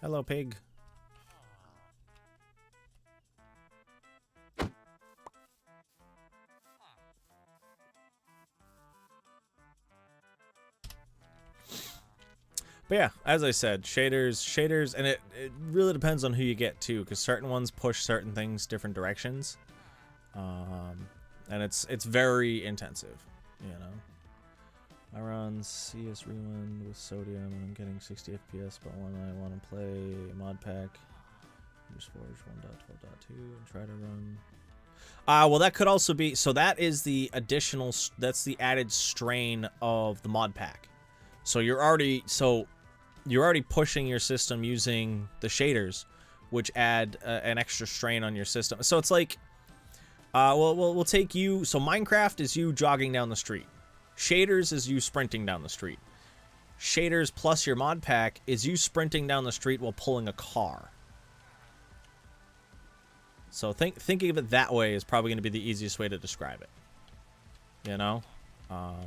Hello, pig. But yeah, as I said, shaders, and it really depends on who you get too, because certain ones push certain things different directions, and it's very intensive, you know. I run CS Rewind with Sodium, and I'm getting 60 FPS, but when I want to play a mod pack, use Forge 1.12.2 and try to run. Well, that could also be, so that is the additional, that's the added strain of the mod pack. So you're already pushing your system using the shaders, which add an extra strain on your system. So it's like, we'll take you. So Minecraft is you jogging down the street. Shaders is you sprinting down the street. Shaders plus your mod pack is you sprinting down the street while pulling a car. So thinking of it that way is probably going to be the easiest way to describe it. You know,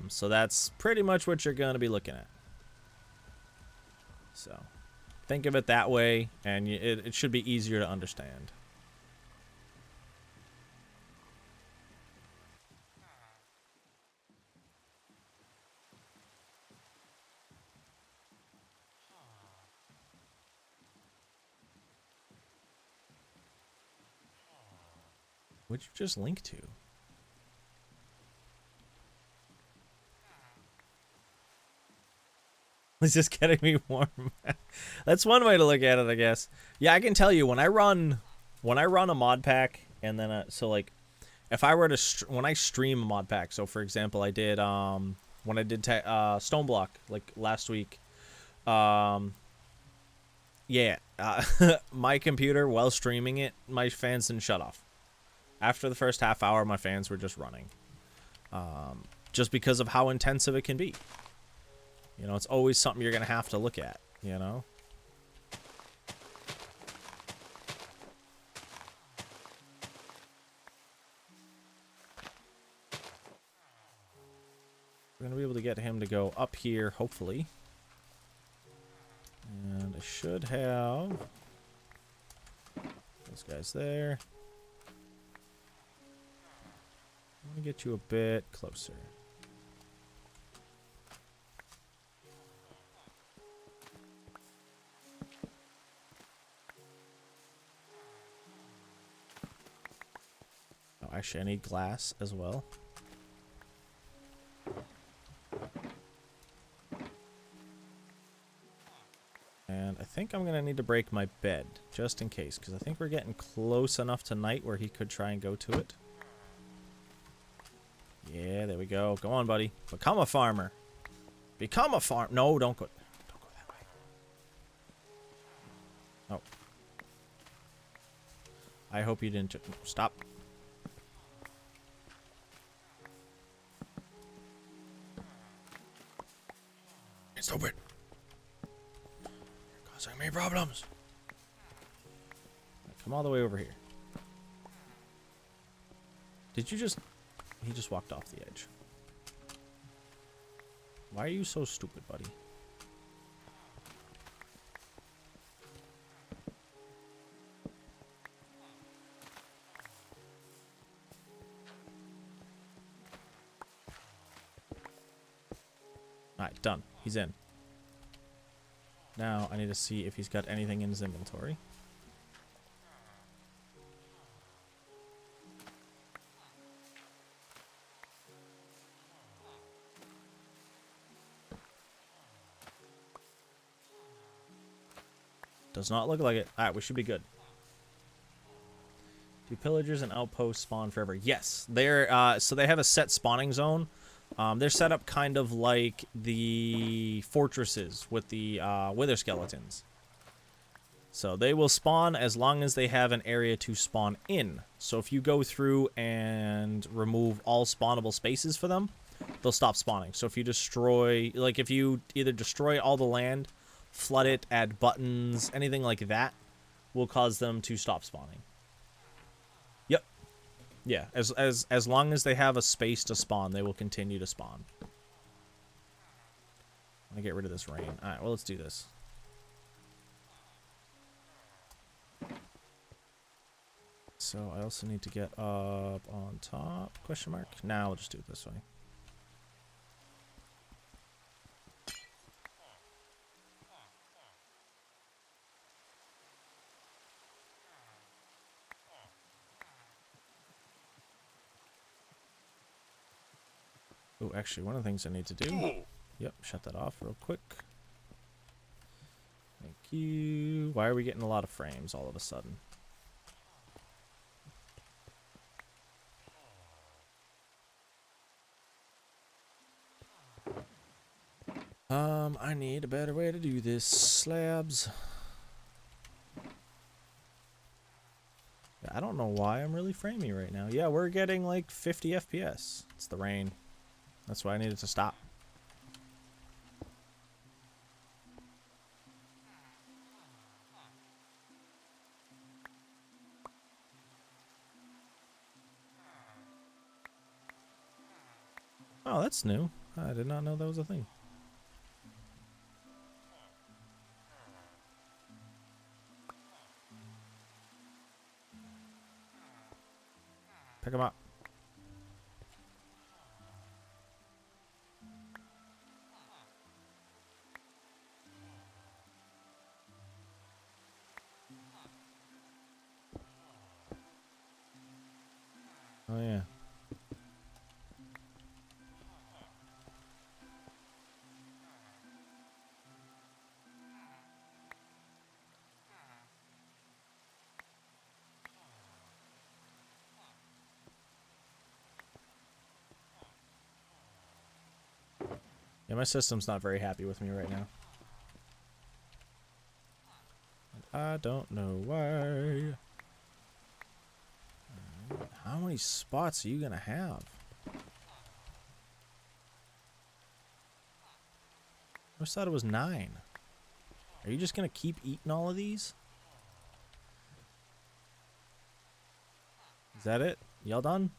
so that's pretty much what you're going to be looking at. So think of it that way, and it should be easier to understand. What'd you just link to? It's just getting me warm. That's one way to look at it, I guess. Yeah, I can tell you when I run a mod pack, and then so like if I were to when I stream a mod pack. So for example, I did when I did Stoneblock like last week. Yeah, my computer while streaming it, my fans didn't shut off. After the first half hour, my fans were just running, just because of how intensive it can be. You know, it's always something you're going to have to look at, you know? We're going to be able to get him to go up here, hopefully. And I should have those guys there. I'm going to get you a bit closer. Actually, I need glass as well. And I think I'm going to need to break my bed, just in case, because I think we're getting close enough tonight where he could try and go to it. Yeah, there we go. Go on, buddy. Become a farmer. Become a farm. No, don't go that way. Oh. I hope you didn't. Stop. Stupid. You're causing me problems. Come all the way over here. Did you just... He just walked off the edge. Why are you so stupid, buddy? Alright, done. He's in. Now I need to see if he's got anything in his inventory. Does not look like it. Alright, we should be good. Do pillagers and outposts spawn forever? Yes. They're so they have a set spawning zone. They're set up kind of like the fortresses with the wither skeletons. So they will spawn as long as they have an area to spawn in. So if you go through and remove all spawnable spaces for them, they'll stop spawning. So if you destroy, like if you either destroy all the land, flood it, add buttons, anything like that, will cause them to stop spawning. Yep. Yeah, as long as they have a space to spawn, they will continue to spawn. I'm gonna get rid of this rain. Alright, well let's do this. So I also need to get up on top, question mark. Now we'll just do it this way. Oh, actually, one of the things I need to do... Yep, shut that off real quick. Thank you. Why are we getting a lot of frames all of a sudden? I need a better way to do this. Slabs. Yeah, I don't know why I'm really framey right now. Yeah, we're getting like 50 FPS. It's the rain. That's why I needed to stop. Oh, that's new. I did not know that was a thing. Pick them up. Oh, yeah. Yeah, my system's not very happy with me right now. And I don't know why. How many spots are you gonna have? I always thought it was 9. Are you just gonna keep eating all of these? Is that it? Y'all done?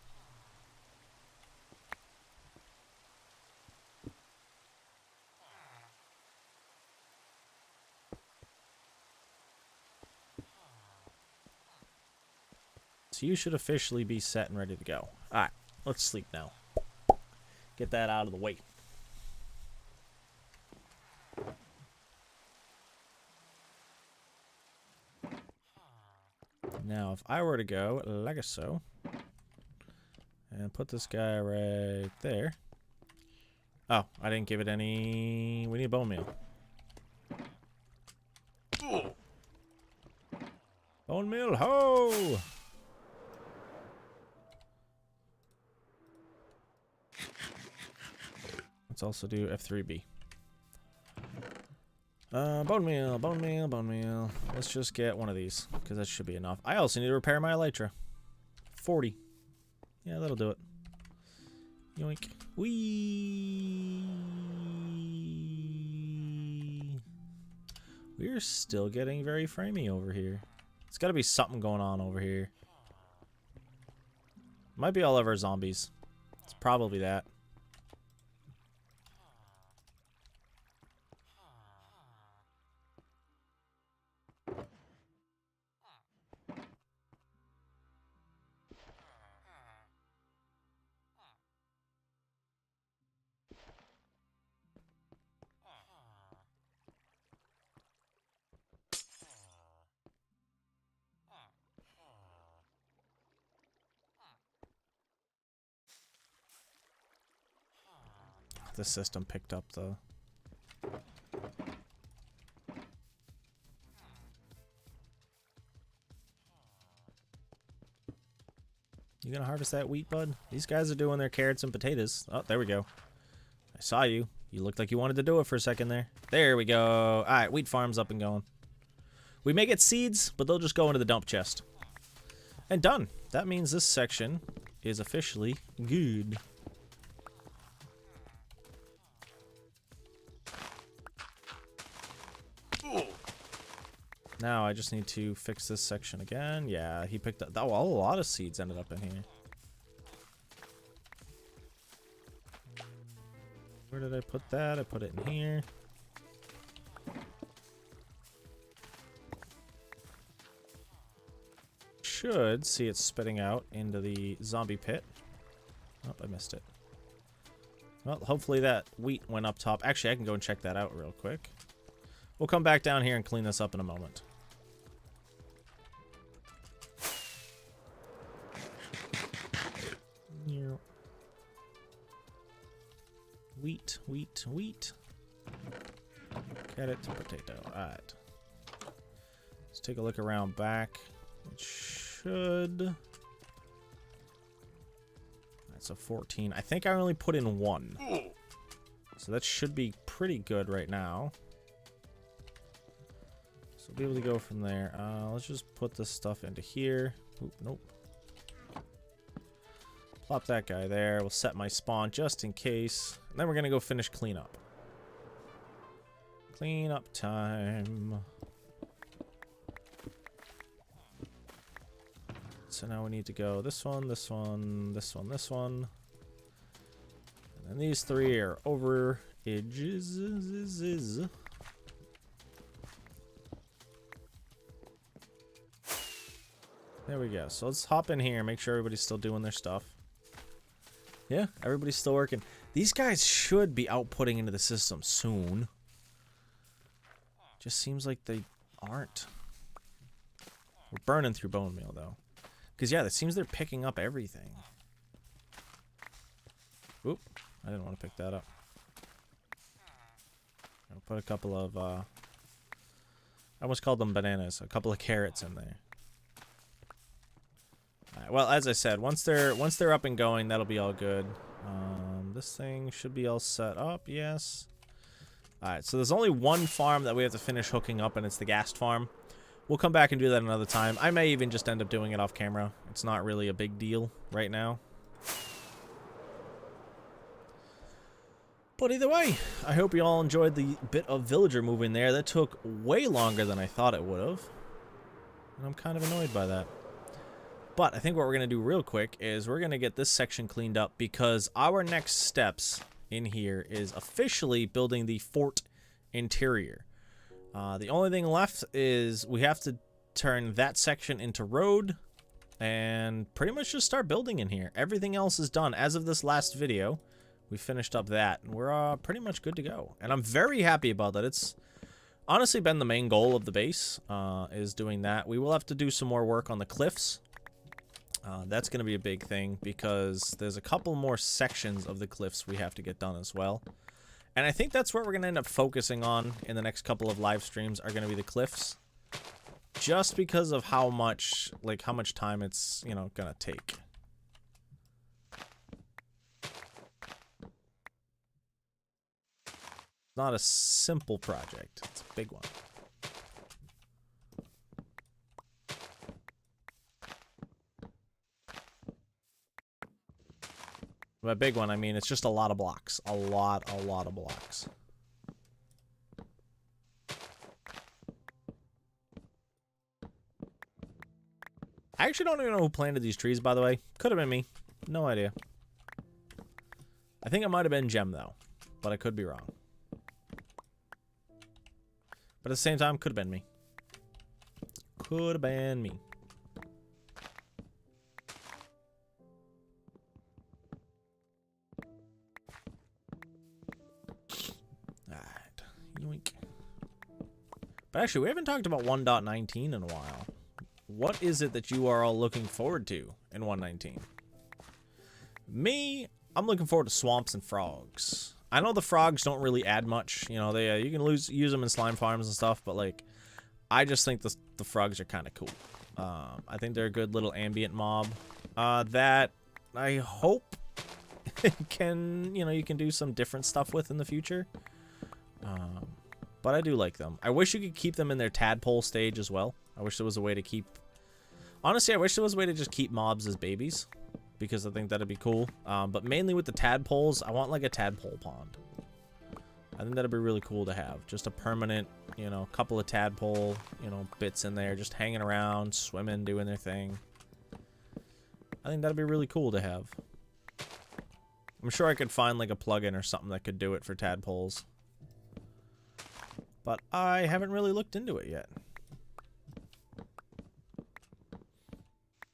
So you should officially be set and ready to go. Alright, let's sleep now. Get that out of the way. Now, if I were to go like so, and put this guy right there. Oh, I didn't give it any... We need bone meal. Bone meal, ho! Let's also do F3B. Bone meal, bone meal, bone meal. Let's just get one of these, because that should be enough. I also need to repair my elytra. 40. Yeah, that'll do it. Yoink. Whee! We're still getting very framey over here. It's got to be something going on over here. Might be all of our zombies. It's probably that. The system picked up the... You gonna harvest that wheat, bud? These guys are doing their carrots and potatoes. Oh, there we go. I saw you. You looked like you wanted to do it for a second there. There we go. All right, wheat farm's up and going. We may get seeds, but they'll just go into the dump chest. And done. That means this section is officially good. Now I just need to fix this section again. Yeah, he picked up... Oh, a lot of seeds ended up in here. Where did I put that? I put it in here. Should see it spitting out into the zombie pit. Oh, I missed it. Well, hopefully that wheat went up top. Actually, I can go and check that out real quick. We'll come back down here and clean this up in a moment. Wheat, wheat, wheat. Carrot, potato. Alright. Let's take a look around back. It should... That's a 14. I think I only put in 1. So that should be pretty good right now. So we'll be able to go from there. Let's just put this stuff into here. Oop, nope. Plop that guy there. We'll set my spawn just in case. And then we're going to go finish cleanup. Cleanup time. So now we need to go this one, this one, this one, this one. And then these 3 are over edges. There we go. So let's hop in here and make sure everybody's still doing their stuff. Yeah, everybody's still working. These guys should be outputting into the system soon. Just seems like they aren't. We're burning through bone meal, though. Because, yeah, it seems they're picking up everything. Oop, I didn't want to pick that up. I'll put a couple of, I almost called them bananas. A couple of carrots in there. Alright, well, as I said, once they're up and going, that'll be all good. This thing should be all set up, yes. Alright, so there's only one farm that we have to finish hooking up, and it's the ghast farm. We'll come back and do that another time. I may even just end up doing it off camera. It's not really a big deal right now. But either way, I hope you all enjoyed the bit of villager moving there. That took way longer than I thought it would have. And I'm kind of annoyed by that. But I think what we're going to do real quick is we're going to get this section cleaned up because our next steps in here is officially building the fort interior. The only thing left is we have to turn that section into road and pretty much just start building in here. Everything else is done. As of this last video, we finished up that and we're pretty much good to go. And I'm very happy about that. It's honestly been the main goal of the base, is doing that. We will have to do some more work on the cliffs. That's going to be a big thing because there's a couple more sections of the cliffs we have to get done as well. And I think that's what we're going to end up focusing on in the next couple of live streams are going to be the cliffs. Just because of how much time it's, you know, going to take. It's not a simple project. It's a big one. By big one, I mean it's just a lot of blocks. A lot of blocks. I actually don't even know who planted these trees, by the way. Could have been me. No idea. I think it might have been Gem, though. But I could be wrong. But at the same time, could have been me. Could have been me. Yoink. But actually, we haven't talked about 1.19 in a while. What is it that you are all looking forward to in 1.19? Me, I'm looking forward to swamps and frogs. I know the frogs don't really add much. You know, they you can use them in slime farms and stuff, but like, I just think the frogs are kind of cool. I think they're a good little ambient mob. that I hope can, you can do some different stuff with in the future. But I do like them. I wish you could keep them in their tadpole stage as well. I wish there was a way to keep... Honestly, I wish there was a way to just keep mobs as babies, because I think that'd be cool. But mainly with the tadpoles, I want like a tadpole pond. I think that'd be really cool to have. Just a permanent, couple of tadpole, bits in there, just hanging around, swimming, doing their thing. I think that'd be really cool to have. I'm sure I could find like a plugin or something that could do it for tadpoles. But I haven't really looked into it yet.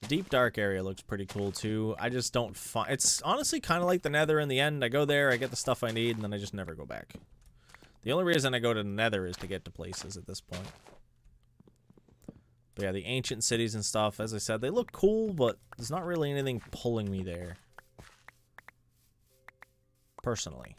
Deep dark area looks pretty cool too. I just don't find... It's honestly kind of like the nether in the end. I go there, I get the stuff I need, and then I just never go back. The only reason I go to the nether is to get to places at this point. But yeah, the ancient cities and stuff, as I said, they look cool, but there's not really anything pulling me there. Personally.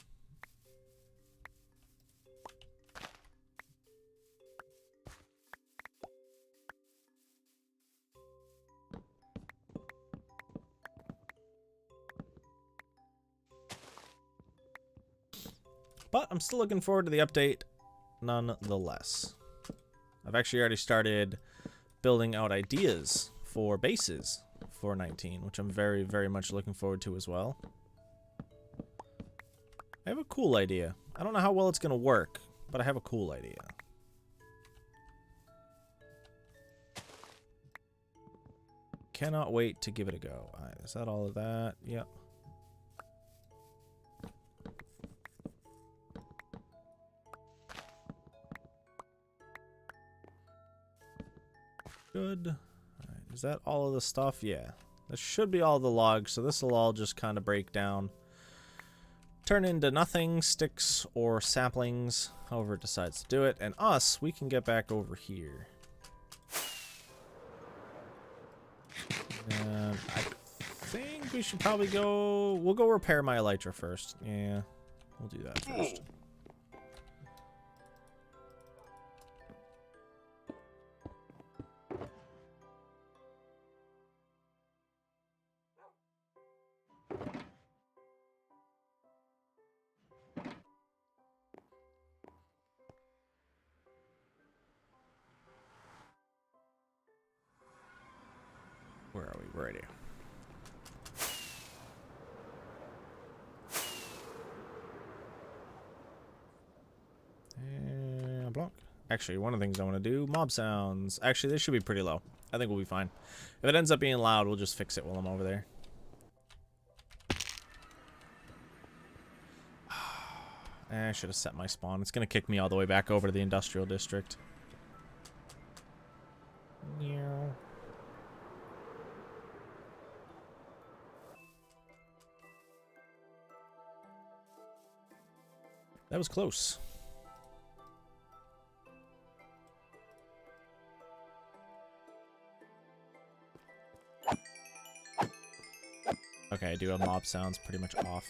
But I'm still looking forward to the update nonetheless. I've actually already started building out ideas for bases for 19, which I'm very, very much looking forward to as well. I have a cool idea. I don't know how well it's going to work, but I have a cool idea. Cannot wait to give it a go. All right, is that all of that? Yep. Good. All right, is that all of the stuff? Yeah. This should be all the logs, so this will all just kind of break down. Turn into nothing, sticks, or saplings, however it decides to do it. And us, we can get back over here. I think we should probably go... We'll go repair my elytra first. Yeah, we'll do that first. Where are we? Right here. And block. Actually, one of the things I want to do, mob sounds. Actually, this should be pretty low. I think we'll be fine. If it ends up being loud, we'll just fix it while I'm over there. I should have set my spawn. It's going to kick me all the way back over to the industrial district. Yeah. That was close. Okay, I do have mob sounds pretty much off.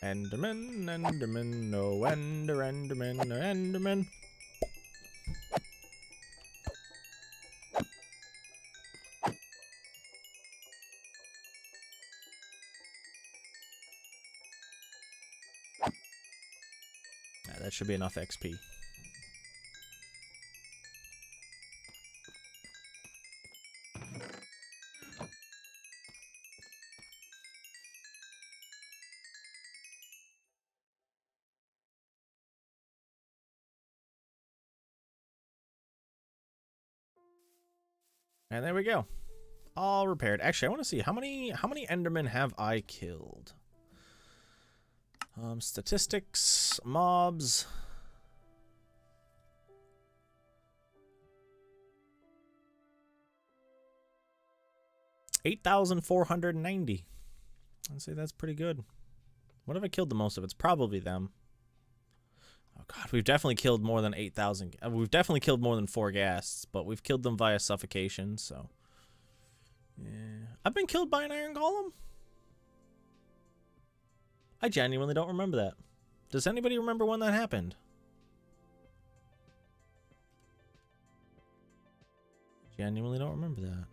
Enderman, Enderman, no Enderman, no Enderman. That should be enough XP. And there we go. All repaired. Actually, I want to see how many Endermen have I killed? Statistics, mobs. $8,490. I'd say that's pretty good. What have I killed the most of? It's probably them. Oh god, we've definitely killed more than 8,000. We've definitely killed more than 4 ghasts, but we've killed them via suffocation, so. Yeah. I've been killed by an iron golem? I genuinely don't remember that. Does anybody remember when that happened? Genuinely don't remember that.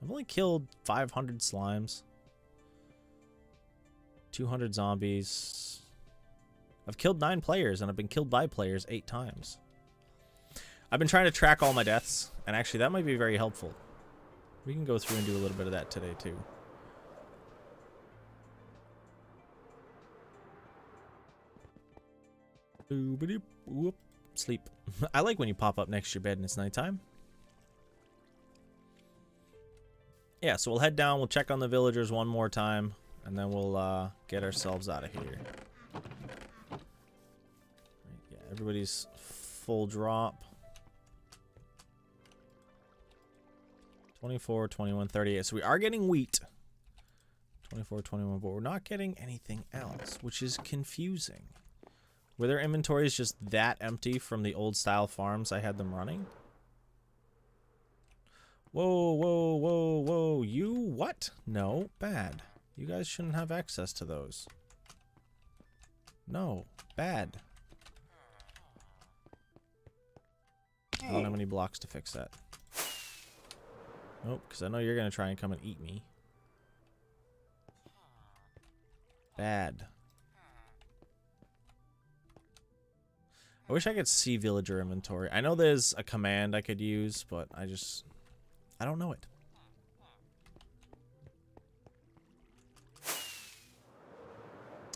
I've only killed 500 slimes. 200 zombies. I've killed 9 players, and I've been killed by players 8 times. I've been trying to track all my deaths, and actually that might be very helpful. We can go through and do a little bit of that today, too. Whoop. Sleep. I like when you pop up next to your bed and it's nighttime. Yeah, so we'll head down, we'll check on the villagers one more time, and then we'll get ourselves out of here. Yeah, everybody's full drop. 24, 21, 38. So we are getting wheat. 24, 21, but we're not getting anything else, which is confusing. Were their inventories just that empty from the old style farms I had them running? Whoa, whoa, whoa, whoa. You what? No, bad. You guys shouldn't have access to those. No, bad. I don't have any blocks to fix that. Nope, because I know you're going to try and come and eat me. Bad. I wish I could see villager inventory. I know there's a command I could use, but I don't know it.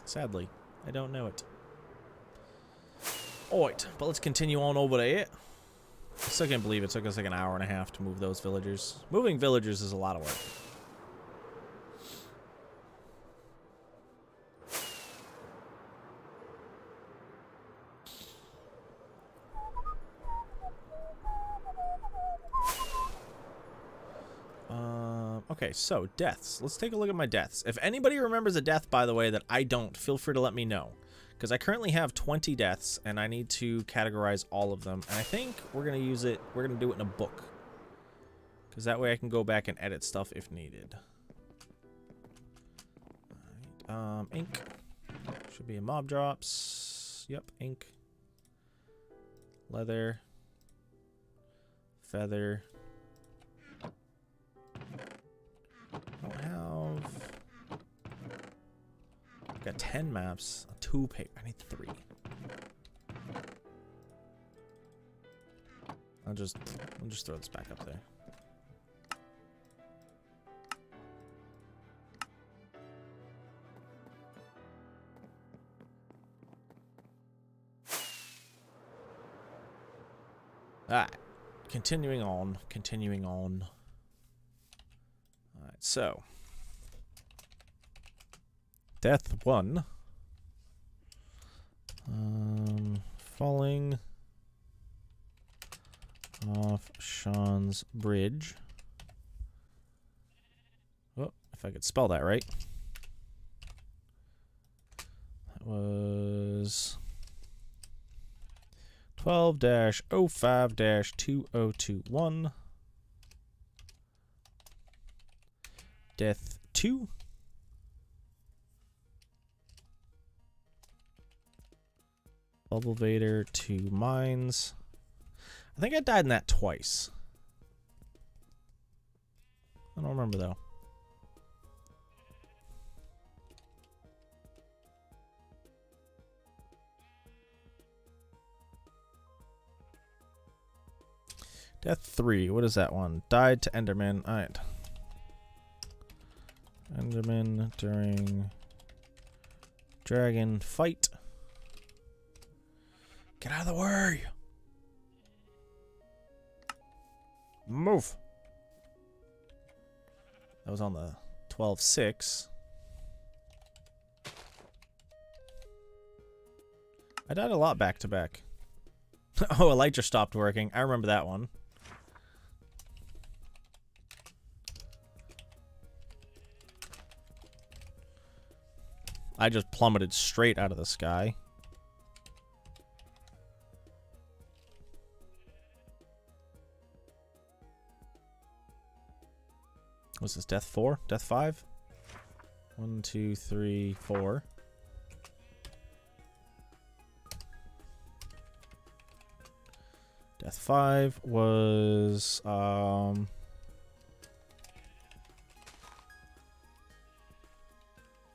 Sadly, I don't know it. Alright, but let's continue on over there. I still can't believe it took us like an hour and a half to move those villagers. Moving villagers is a lot of work. Okay, so deaths. Let's take a look at my deaths. If anybody remembers a death, by the way, that I don't, feel free to let me know. Because I currently have 20 deaths, and I need to categorize all of them. And I think we're going to use it, we're going to do it in a book. Because that way I can go back and edit stuff if needed. Alright, ink. Should be in mob drops. Yep, ink. Leather. Feather. I don't have... I've got 10 maps, 2 paper. I need 3. I'll just throw this back up there. Alright, continuing on. Alright, so death 1. Falling off Sean's bridge. Oh, if I could spell that right. That was 12-05-2021. Death 2. Bubble Vader to mines. I think I died in that twice. I don't remember though. Death 3. What is that one? Died to Enderman. Alright. Enderman during dragon fight. Get out of the way! Move! That was on the 12-6. I died a lot back to back. Oh, Elytra stopped working. I remember that one. I just plummeted straight out of the sky. What's this, death 4? Death 5? 1, 2, 3, 4. Death 5 was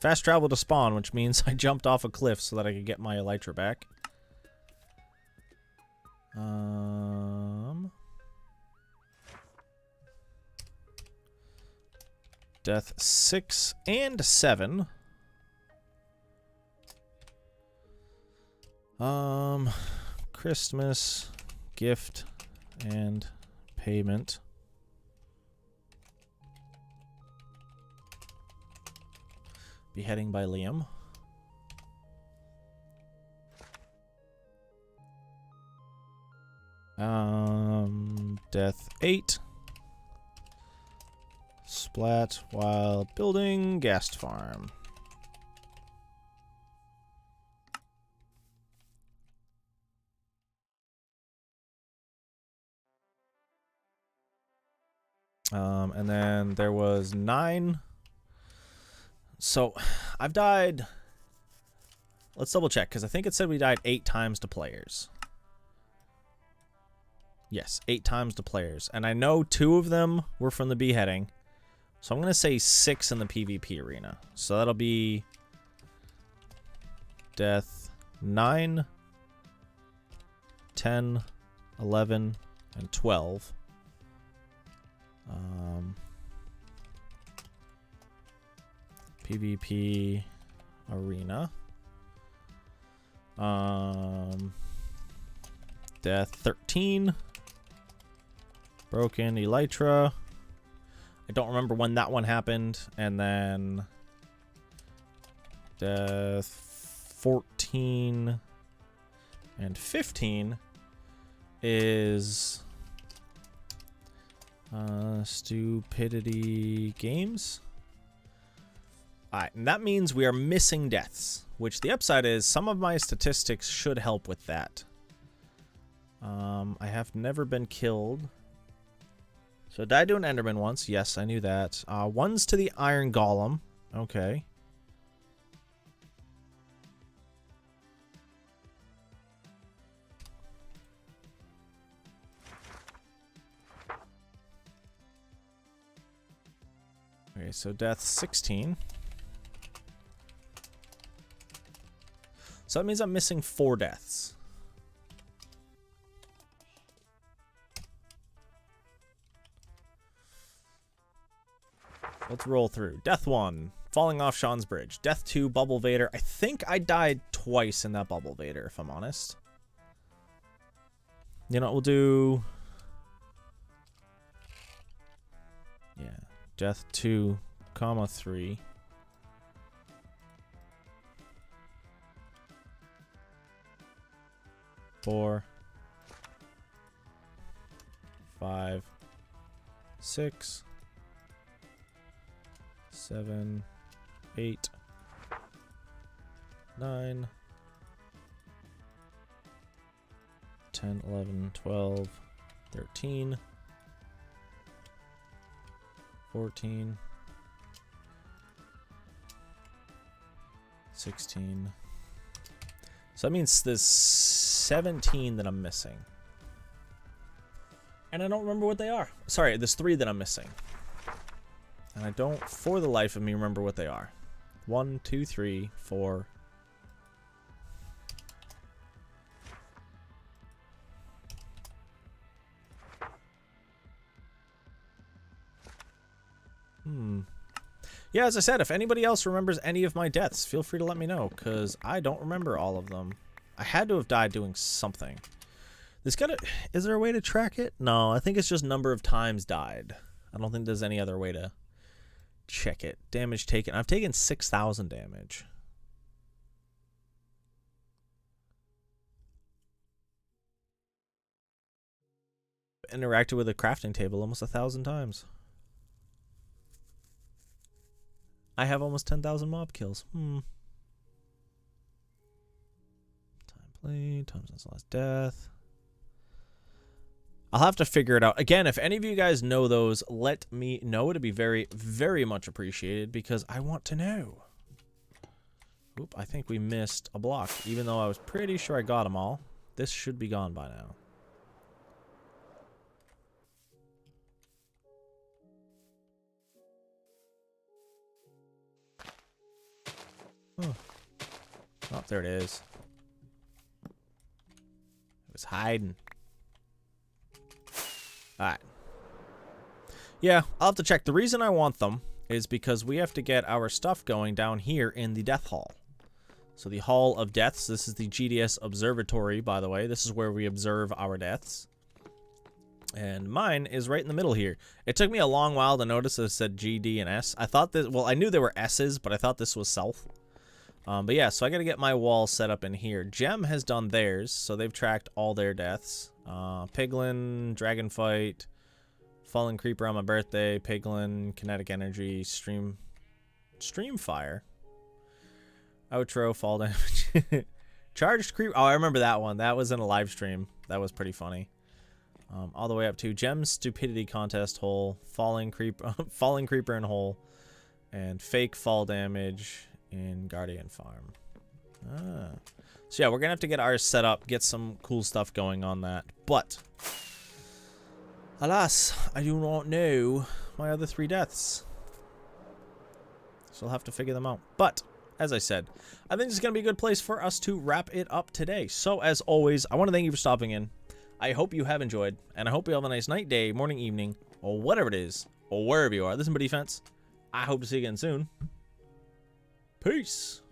fast travel to spawn, which means I jumped off a cliff so that I could get my elytra back. Death 6 and 7. Christmas, gift, and payment. Beheading by Liam. Death 8. Splat while building ghast farm. And then there was 9. So I've died. Let's double check, because I think it said we died 8 times to players. Yes, 8 times to players. And I know 2 of them were from the beheading. So I'm going to say 6 in the PvP arena. So that'll be death 9, 10, 11, and 12. PvP arena. Death 13. Broken elytra. I don't remember when that one happened. And then death 14 and 15 is stupidity games. Alright, and that means we are missing deaths, which the upside is some of my statistics should help with that. I have never been killed. So I died to an Enderman once. Yes, I knew that. One's to the Iron Golem. Okay. Okay, so death 16. So that means I'm missing 4 deaths. Let's roll through. Death 1, falling off Sean's bridge. Death 2, Bubble Vader. I think I died twice in that Bubble Vader, if I'm honest. You know what we'll do? Yeah. Death 2, comma 3. Four, 5, 6, 7, 8, 9, 10, 11, 12, 13, 14, 16. So that means there's 17 that I'm missing. And I don't remember what they are. Sorry, there's 3 that I'm missing. And I don't, for the life of me, remember what they are. 1, 2, 3, 4. Yeah, as I said, if anybody else remembers any of my deaths, feel free to let me know, because I don't remember all of them. I had to have died doing something. Is there a way to track it? No, I think it's just number of times died. I don't think there's any other way to check it. Damage taken. I've taken 6,000 damage. Interacted with a crafting table almost 1,000 times. I have almost 10,000 mob kills. Time played, time since last death. I'll have to figure it out. Again, if any of you guys know those, let me know. It'd be very, very much appreciated because I want to know. Oop, I think we missed a block, even though I was pretty sure I got them all. This should be gone by now. Oh, there it is. It was hiding. Alright. Yeah, I'll have to check. The reason I want them is because we have to get our stuff going down here in the Death Hall. So the Hall of Deaths, this is the GDS Observatory, by the way. This is where we observe our deaths. And mine is right in the middle here. It took me a long while to notice that it said G, D, and S. I thought that, well, I knew there were S's, but I thought this was south. But yeah, so I got to get my wall set up in here. Gem has done theirs, so they've tracked all their deaths. Piglin, Dragon Fight, Fallen Creeper on my birthday, Piglin, Kinetic Energy, Stream Fire, Outro, Fall Damage, Charged Creeper. Oh, I remember that one. That was in a live stream. That was pretty funny. All the way up to Gem Stupidity Contest Hole, Falling Creeper in Hole, and Fake Fall Damage in Guardian Farm. So yeah, we're gonna have to get ours set up, get some cool stuff going on that. But alas, I do not know my other 3 deaths. So I'll have to figure them out. But as I said, I think this is gonna be a good place for us to wrap it up today. So as always, I want to thank you for stopping in. I hope you have enjoyed, and I hope you have a nice night, day, morning, evening, or whatever it is, or wherever you are. This is my defense. I hope to see you again soon. Peace.